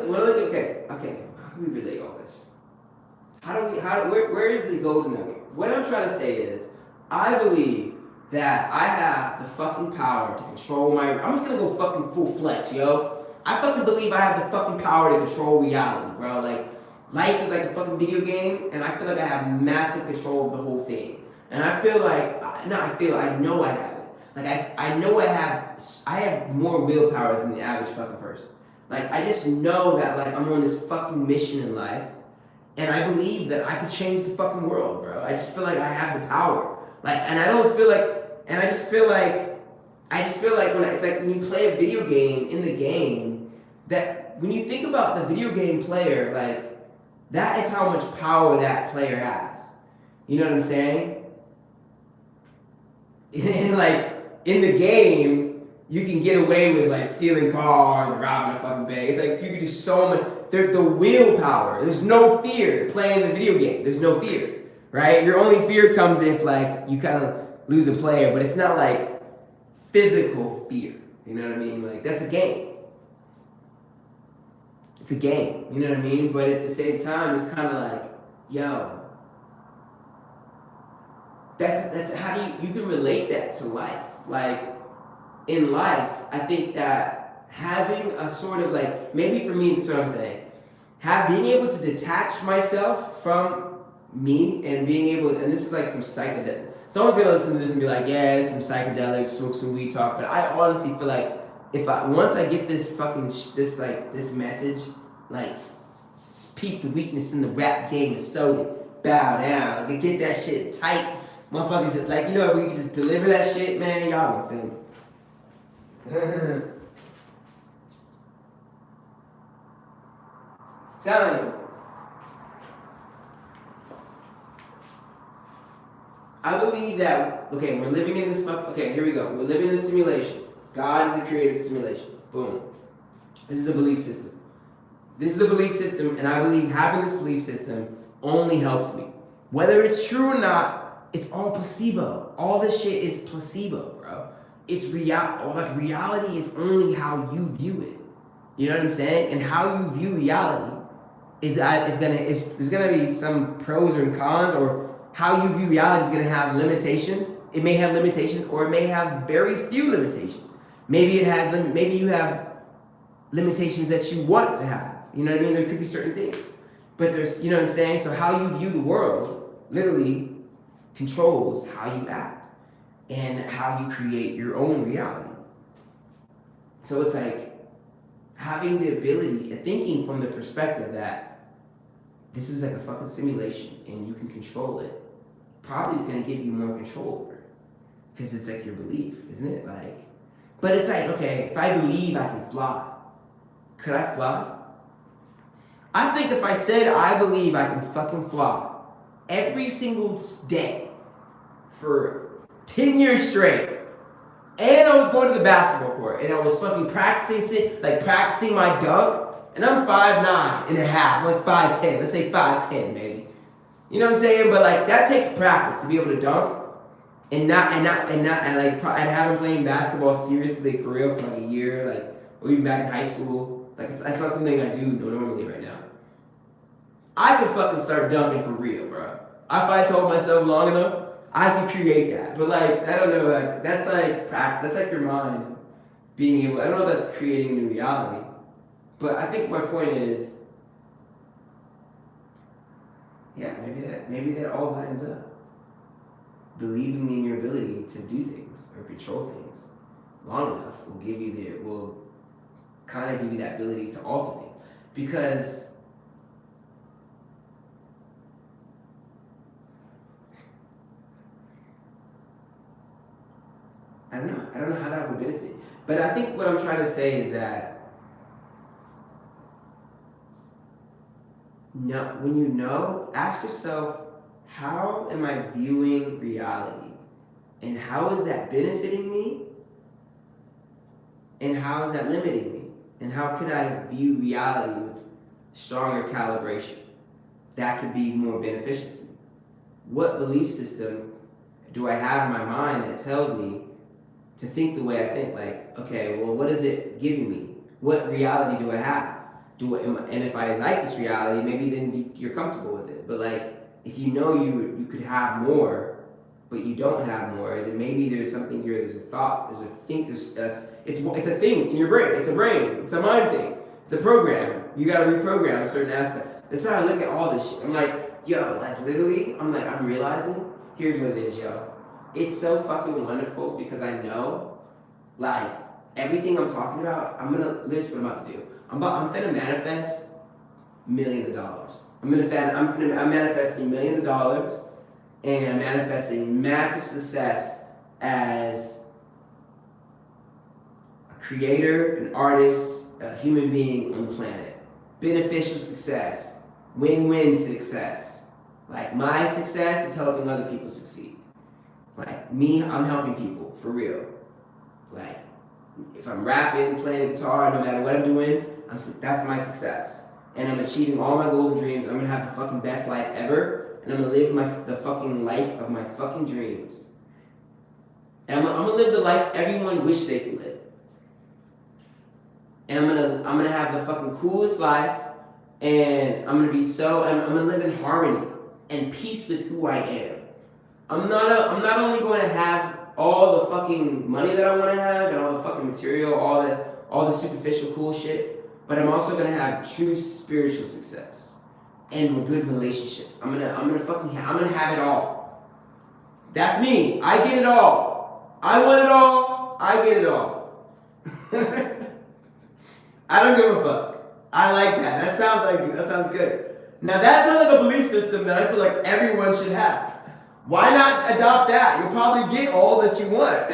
at okay, how can we relate all this? Where is the golden nugget? What I'm trying to say is, I believe that I have the fucking power to control I'm just gonna go fucking full flex, yo. I fucking believe I have the fucking power to control reality, bro. Like, life is like a fucking video game, and I feel like I have massive control of the whole thing. And I feel like, I know I have it. Like, I know I have more willpower than the average fucking person. Like, I just know that, like, I'm on this fucking mission in life, and I believe that I could change the fucking world, bro. I just feel like I have the power. Like, and I don't feel like, and I just feel like it's like when you play a video game in the game, that when you think about the video game player, like, that is how much power that player has. You know what I'm saying? And like, in the game, you can get away with like stealing cars or robbing a fucking bank. It's like you can do so much. The willpower. There's no fear playing the video game. There's no fear, right? Your only fear comes if like you kind of lose a player, but it's not like physical fear. You know what I mean? Like, that's a game. It's a game. You know what I mean? But at the same time, it's kind of like, yo, that's how you can relate that to life. Like, in life, I think that having a sort of like, maybe for me, that's what I'm saying, being able to detach myself from me and being able, and this is like some psychedelic, someone's gonna listen to this and be like, yeah, it's some psychedelic, smoke some weed talk, but I honestly feel like once I get this fucking, this message, like, peep the weakness in the rap game and sold it, bow down, like, get that shit tight, motherfuckers just, like, you know, we can just deliver that shit, man, y'all gonna feel me. Telling you. I believe that, okay, we're living in this okay, here we go. We're living in a simulation. God is the creator of the simulation. Boom. This is a belief system. This is a belief system, and I believe having this belief system only helps me. Whether it's true or not, it's all placebo. All this shit is placebo, bro. It's reality is only how you view it. You know what I'm saying? And how you view reality is gonna be some pros and cons, or how you view reality is gonna have limitations. It may have limitations, or it may have very few limitations. Maybe you have limitations that you want to have. You know what I mean? There could be certain things. But there's, you know what I'm saying? So how you view the world literally controls how you act and how you create your own reality. So it's like having the ability, thinking from the perspective that this is like a fucking simulation and you can control it, probably is going to give you more control over it. Because it's like your belief, isn't it? Like, but it's like, okay, if I believe I can fly, could I fly? I think if I said I believe I can fucking fly every single day for 10 years straight, and I was going to the basketball court, and I was fucking practicing my dunk, and I'm 5'9" and a half, like 5'10", let's say 5'10", maybe. You know what I'm saying? But like, that takes practice to be able to dunk, and I haven't played basketball seriously for real for like a year, like, or even back in high school. Like, it's not something I do normally right now. I could fucking start dunking for real, bro. If I told myself long enough, I could create that. But like, I don't know, like, that's like your mind being able, I don't know if that's creating a new reality. But I think my point is, yeah, maybe that all lines up. Believing in your ability to do things or control things long enough will kind of give you that ability to alter things. Because I don't know how that would benefit. But I think what I'm trying to say is that when you know, ask yourself, how am I viewing reality? And how is that benefiting me? And how is that limiting me? And how could I view reality with stronger calibration that could be more beneficial to me? What belief system do I have in my mind that tells me to think the way I think? Like, okay, well, what is it giving me? what reality do I have? And if I like this reality, maybe then you're comfortable with it. But like, if you know you could have more, but you don't have more, then maybe there's something here. There's a thought. There's a think. It's a thing in your brain. It's a brain. It's a mind thing. It's a program. You gotta reprogram a certain aspect. That's how I look at all this shit. I'm like, yo, like literally, I'm realizing. Here's what it is, yo. It's so fucking wonderful because I know, like, everything I'm talking about, I'm gonna list what I'm about to do. I'm finna manifest millions of dollars. I'm manifesting millions of dollars, and I'm manifesting massive success as a creator, an artist, a human being on the planet. Beneficial success, win-win success. Like my success is helping other people succeed. Like me, I'm helping people for real. Like if I'm rapping, playing the guitar, no matter what I'm doing, that's my success. And I'm achieving all my goals and dreams. I'm gonna have the fucking best life ever, and I'm gonna live the fucking life of my fucking dreams. And I'm gonna live the life everyone wished they could live. And I'm gonna have the fucking coolest life, and I'm gonna live in harmony and peace with who I am. I'm not only going to have all the fucking money that I want to have and all the fucking material, all the superficial cool shit, but I'm also gonna have true spiritual success and good relationships. I'm gonna have it all. That's me. I get it all. I want it all. I get it all. I don't give a fuck. I like that. That sounds good. Now that sounds like a belief system that I feel like everyone should have. Why not adopt that? You'll probably get all that you want.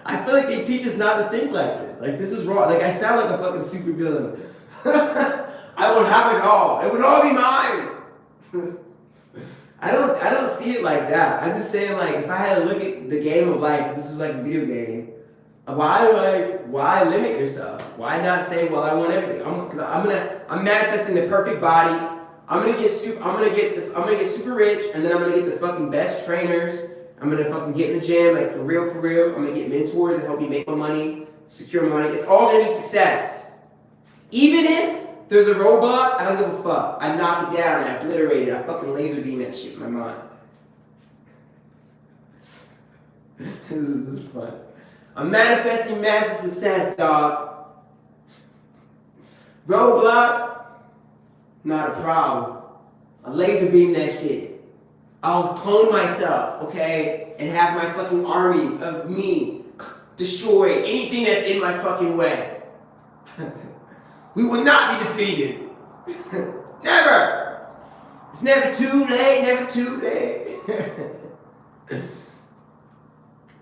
I feel like they teach us not to think like this. Like this is wrong. Like I sound like a fucking super villain. I will have it all. It would all be mine. I don't see it like that. I'm just saying like if I had to look at the game of life, this was like a video game. Why limit yourself? Why not say, well, I want everything? I'm manifesting the perfect body. I'm gonna get super rich, and then I'm gonna get the fucking best trainers. I'm gonna fucking get in the gym, like for real. I'm gonna get mentors that help me make my money, secure my money. It's all gonna be success. Even if there's a roadblock, I don't give a fuck. I knock it down and I obliterate it. I fucking laser beam that shit in my mind. This is fun. I'm manifesting massive success, dog. Roadblocks, not a problem. I laser beam that shit. I'll clone myself, okay? And have my fucking army of me destroy anything that's in my fucking way. We will not be defeated. Never. It's never too late, never too late.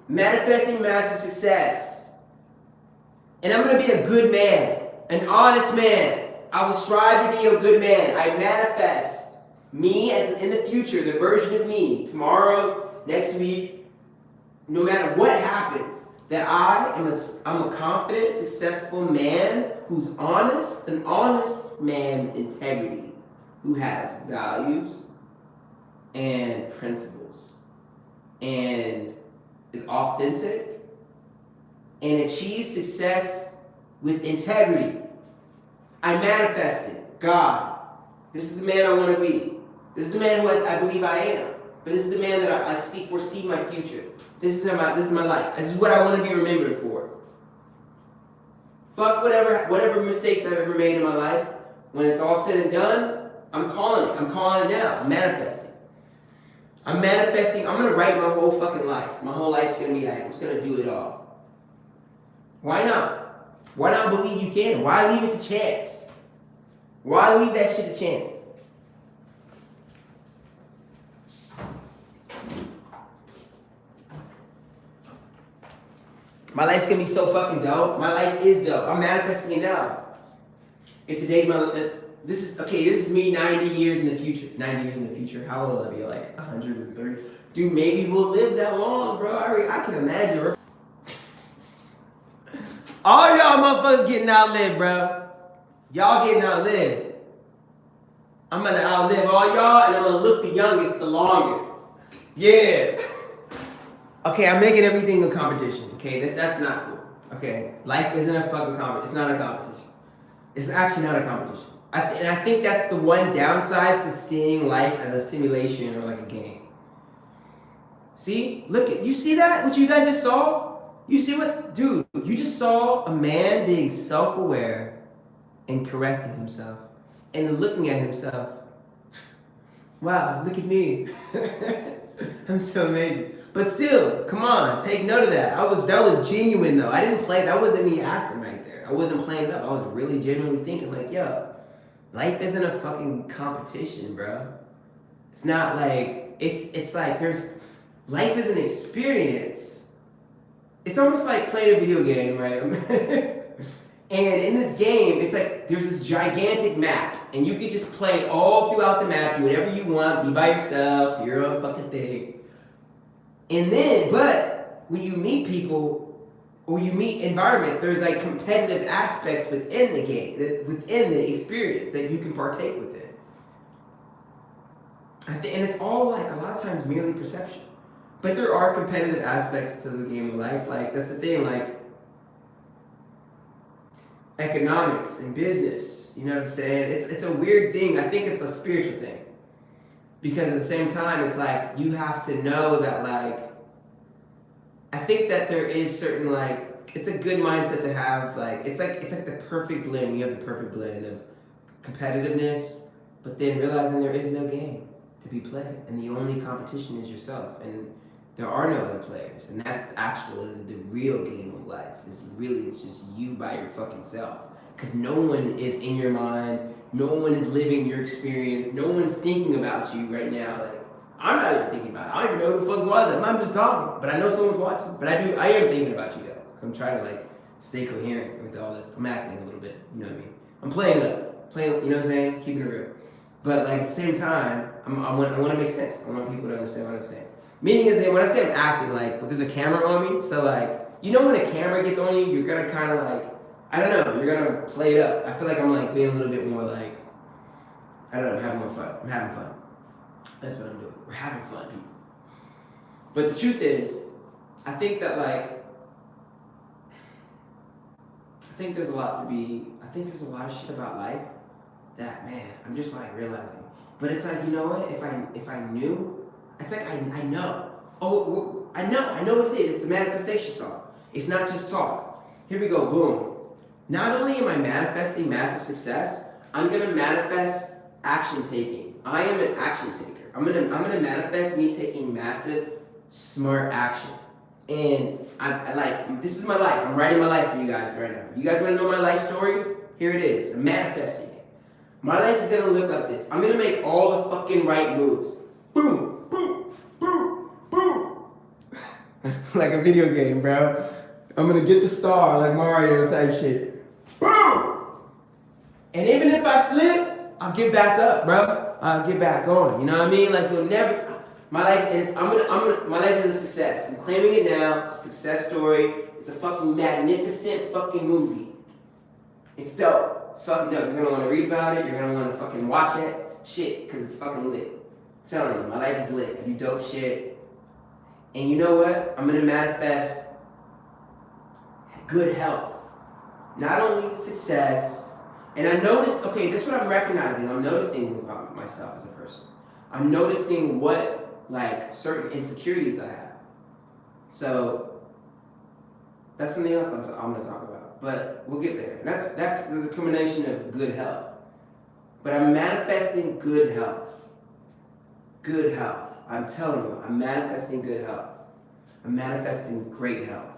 Manifesting massive success. And I'm going to be a good man, an honest man. I will strive to be a good man. I manifest me as in the future, the version of me, tomorrow, next week, no matter what happens, that I'm a confident, successful man who's honest, an honest man with integrity, who has values and principles, and is authentic, and achieves success with integrity. I manifested God. This is the man I want to be. This is the man who I believe I am. But this is the man that I foresee my future. This is my life. This is what I want to be remembered for. Fuck whatever mistakes I've ever made in my life. When it's all said and done, I'm calling it. I'm calling it now. I'm manifesting. I'm going to write my whole fucking life. My whole life's going to be like, I'm just going to do it all. Why not? Why not believe you can? Why leave it to chance? Why leave that shit to chance? My life's gonna be so fucking dope. My life is dope. I'm manifesting it now. If today's this is me 90 years in the future. 90 years in the future. How old will I be? Like 130? Dude, maybe we'll live that long, bro. I can imagine, bro. All y'all motherfuckers getting outlived, bro. Y'all getting outlived. I'm gonna outlive all y'all, and I'm gonna look the youngest, the longest. Yeah. Okay, I'm making everything a competition. Okay, that's not cool. Okay, life isn't a fucking competition. It's not a competition. It's actually not a competition. And I think that's the one downside to seeing life as a simulation or like a game. See? Look at, you see that? What you guys just saw? You see what? Dude, you just saw a man being self-aware and correcting himself and looking at himself. Wow, look at me. I'm so amazing. But still, come on, take note of that. That was genuine though. I didn't play, that wasn't me acting right there. I wasn't playing it up. I was really genuinely thinking like, yo, life isn't a fucking competition, bro. It's not like, it's like life is an experience. It's almost like playing a video game, right? And in this game, it's like there's this gigantic map, and you can just play all throughout the map, do whatever you want, be by yourself, do your own fucking thing. And then, but when you meet people or you meet environments, there's like competitive aspects within the game, within the experience that you can partake within. And it's all like a lot of times merely perception. But there are competitive aspects to the game of life. Like, that's the thing, like economics and business, you know what I'm saying? It's a weird thing. I think it's a spiritual thing. Because at the same time, it's like you have to know that, like, I think that there is certain, like, it's a good mindset to have, like, it's like the perfect blend. You have the perfect blend of competitiveness, but then realizing there is no game to be played, and the only competition is yourself, and there are no other players, and that's actually the real game of life. It's just you by your fucking self, because no one is in your mind, no one is living your experience, no one's thinking about you right now. Like, I'm not even thinking about it. I don't even know who the fuck's watching. I'm just talking, but I know someone's watching. But I am thinking about you guys. I'm trying to like stay coherent with all this. I'm acting a little bit, you know what I mean? I'm playing it up, you know what I'm saying? Keeping it real. But like at the same time, I want to make sense. I want people to understand what I'm saying. Meaning is that when I say I'm acting, like, there's a camera on me, so like, you know when a camera gets on you, you're gonna kind of like, I don't know, you're gonna play it up. I feel like I'm like being a little bit more like, I don't know, I'm having more fun. I'm having fun. That's what I'm doing. We're having fun, people. But the truth is, I think that like, I think there's a lot of shit about life that, man, I'm just like realizing. But it's like, you know what, if I knew, it's like I know. Oh, I know what it is. It's the manifestation song. It's not just talk. Here we go, boom. Not only am I manifesting massive success, I'm gonna manifest action taking. I am an action taker. I'm gonna manifest me taking massive, smart action. And I like, this is my life. I'm writing my life for you guys right now. You guys wanna know my life story? Here it is. I'm manifesting it. My life is gonna look like this. I'm gonna make all the fucking right moves. Boom, boom, boom, boom. Like a video game, bro. I'm gonna get the star like Mario type shit. Boom! And even if I slip, I'll get back up, bro. I'll get back going. You know what I mean? Like, you'll never. My life is. My life is a success. I'm claiming it now. It's a success story. It's a fucking magnificent fucking movie. It's dope. It's fucking dope. You're gonna want to read about it. You're gonna want to fucking watch it. Shit, because it's fucking lit. I'm telling you, my life is lit. I do dope shit. And you know what? I'm gonna manifest good health. Not only success, and I noticed, okay, this is what I'm recognizing. I'm noticing things about myself as a person. I'm noticing what, like, certain insecurities I have. So, that's something else I'm gonna talk about. But we'll get there. There's a combination of good health. But I'm manifesting good health. Good health. I'm telling you, I'm manifesting good health. I'm manifesting great health.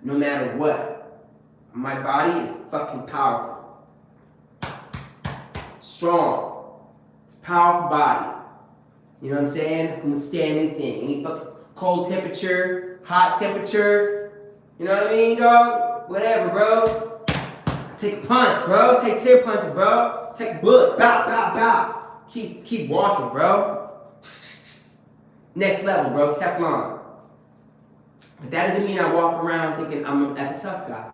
No matter what, my body is fucking powerful. Strong. Powerful body. You know what I'm saying? I can withstand anything. Any fucking cold temperature, hot temperature. You know what I mean, dog? Whatever, bro. Take a punch, bro. Take 10 punches, bro. Take a bullet. Bow, bow, bow. Keep walking, bro. Next level, bro. Teflon. But that doesn't mean I walk around thinking I'm like a tough guy.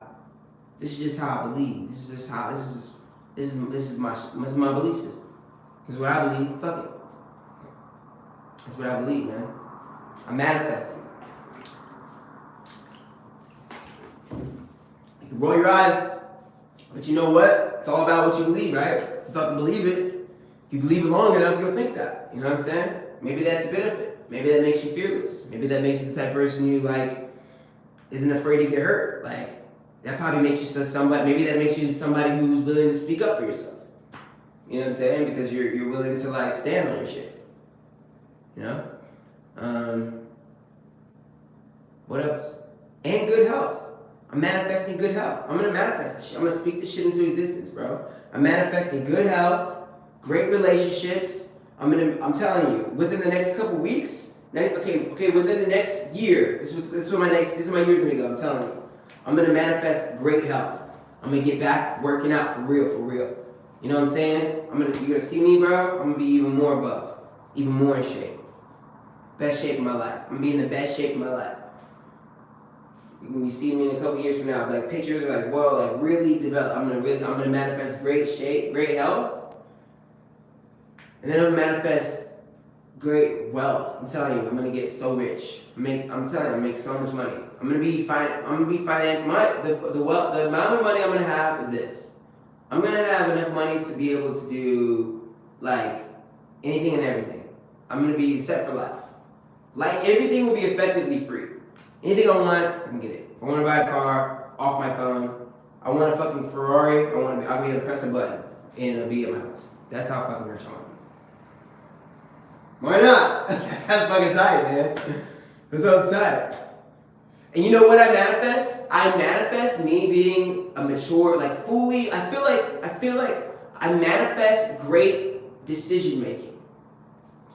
This is just how I believe. This is my belief system. This is what I believe. Fuck it. That's what I believe, man. I'm manifesting. You roll your eyes, but you know what? It's all about what you believe, right? If you fucking believe it, if you believe it long enough, you'll think that. You know what I'm saying? Maybe that's a benefit. Maybe that makes you fearless. Maybe that makes you the type of person who like isn't afraid to get hurt. Like that probably makes you somebody. Maybe that makes you somebody who's willing to speak up for yourself. You know what I'm saying? Because you're willing to like stand on your shit. You know? What else? And good health. I'm manifesting good health. I'm gonna manifest this shit. I'm gonna speak this shit into existence, bro. I'm manifesting good health, great relationships. I'm telling you, within the next couple weeks, within the next year, this is my year's gonna go. I'm telling you, I'm gonna manifest great health. I'm gonna get back working out for real. You know what I'm saying? You're gonna see me, bro. I'm gonna be even more buff, even more in shape. Best shape of my life. I'm gonna be in the best shape of my life. You're gonna be seeing me in a couple years from now. Like pictures are like, whoa, like really develop. I'm gonna manifest great shape, great health. And then I'm gonna manifest great wealth. I'm telling you, I'm gonna get so rich. I'm telling you, I make so much money. I'm gonna be financed. The amount of money I'm gonna have is this. I'm gonna have enough money to be able to do like anything and everything. I'm gonna be set for life. Like everything will be effectively free. Anything I want, I can get it. If I want to buy a car off my phone, I want a fucking Ferrari. I'll be able to press a button and it'll be at my house. That's how fucking rich I want to be. Why not? That sounds fucking tight, man. That sounds tight. And you know what I manifest? I manifest me being a mature, like fully. I feel like I manifest great decision making.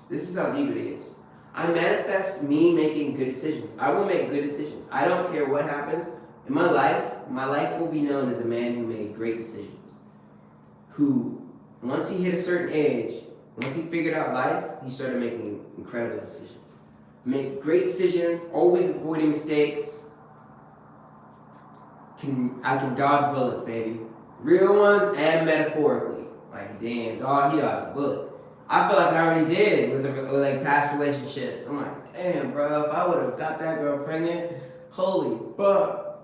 This is how deep it is. I manifest me making good decisions. I will make good decisions. I don't care what happens in my life. My life will be known as a man who made great decisions. Who, once he hit a certain age, once he figured out life, he started making incredible decisions. Make great decisions, always avoiding mistakes. I can dodge bullets, baby. Real ones and metaphorically. Like, damn, dog, he dodged a bullet. I feel like I already did with like past relationships. I'm like, damn, bro, if I would have got that girl pregnant, holy fuck.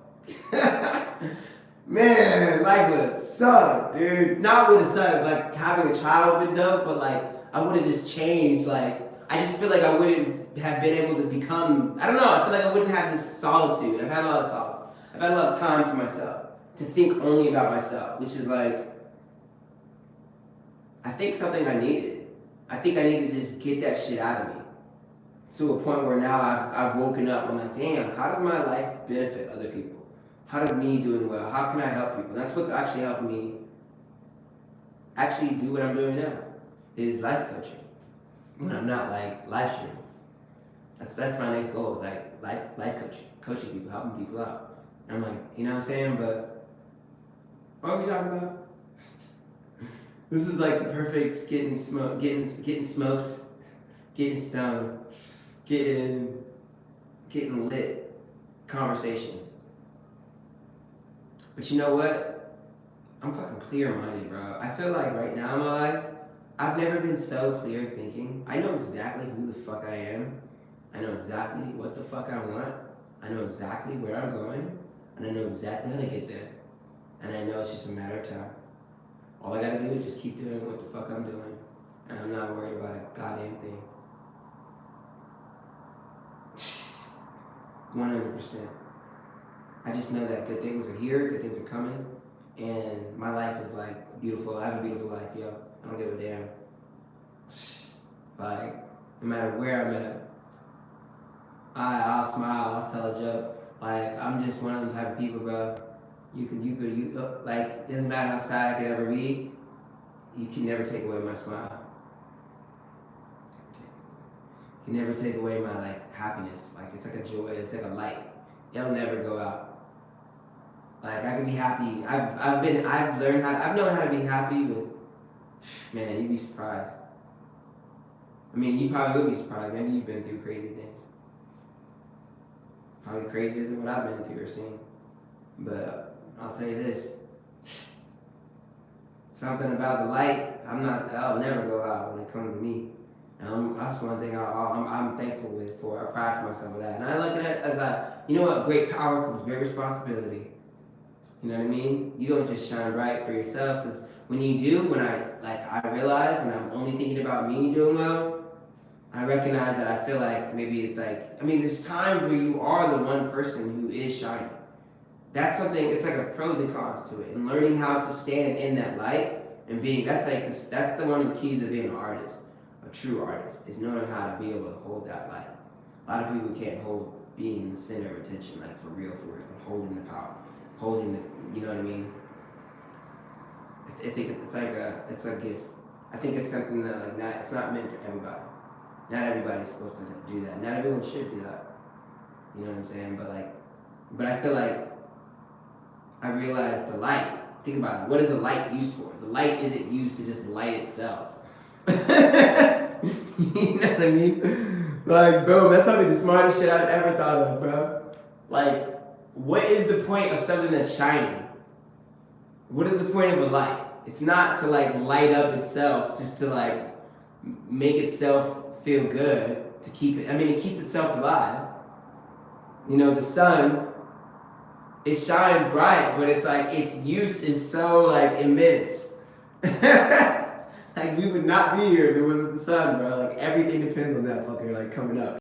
Man, life would have sucked, dude. Not would have sucked, like having a child would have been dope, but like I would have just changed. Like I just feel like I wouldn't have been able to become, I don't know, I feel like I wouldn't have this solitude. I've had a lot of solitude. I've had a lot of time to myself, to think only about myself, which is like, I think something I needed. I think I need to just get that shit out of me. To a point where now I've woken up. I'm like, damn, how does my life benefit other people? How does me doing well? How can I help people? And that's what's actually helping me actually do what I'm doing now, is life coaching. When I'm not like live streaming. That's my next goal, is like life coaching people, helping people out. And I'm like, you know what I'm saying? But what are we talking about? This is like the perfect getting smoked, getting stoned, getting lit conversation. But you know what? I'm fucking clear-minded, bro. I feel like right now in my life, I've never been so clear thinking. I know exactly who the fuck I am. I know exactly what the fuck I want. I know exactly where I'm going. And I know exactly how to get there. And I know it's just a matter of time. All I gotta do is just keep doing what the fuck I'm doing. And I'm not worried about a goddamn thing. 100%. I just know that good things are here, good things are coming. And my life is like beautiful. I have a beautiful life, yo. I don't give a damn. Like, no matter where I'm at, I'll smile, I'll tell a joke. Like, I'm just one of them type of people, bro. You like, it doesn't matter how sad I could ever be, you can never take away my smile. You can never take away my, like, happiness. Like, it's like a joy, it's like a light. It'll never go out. Like, I can be happy. I've known how to be happy with, man, you'd be surprised. I mean, you probably would be surprised. Maybe you've been through crazy things. Probably crazier than what I've been through or seen. But I'll tell you this. Something about the light, that'll never go out when it comes to me. And that's one thing I'm thankful for. I pride for myself with that. And I look at it as you know what, great power comes great responsibility. You know what I mean? You don't just shine bright for yourself, because when you do, I realize when I'm only thinking about me doing well, I recognize that I feel like maybe it's like, I mean, there's times where you are the one person who is shining. That's something, it's like a pros and cons to it. And learning how to stand in that light and being, that's the one of the keys of being an artist, a true artist, is knowing how to be able to hold that light. A lot of people can't hold being the center of attention, like for real, holding the power, holding the, you know what I mean? I think it's a gift. I think it's something that it's not meant for everybody. Not everybody's supposed to do that. Not everyone should do that. You know what I'm saying? But I feel like I realized the light. Think about it. What is the light used for? The light isn't used to just light itself. You know what I mean? Like, bro, that's probably the smartest shit I've ever thought of, bro. Like, what is the point of something that's shining? What is the point of a light? It's not to like light up itself, just to like make itself feel good, to keep it. I mean, it keeps itself alive. You know, the sun, it shines bright, but it's like its use is so like immense. Like we would not be here if it wasn't the sun, bro. Like everything depends on that fucker like coming up.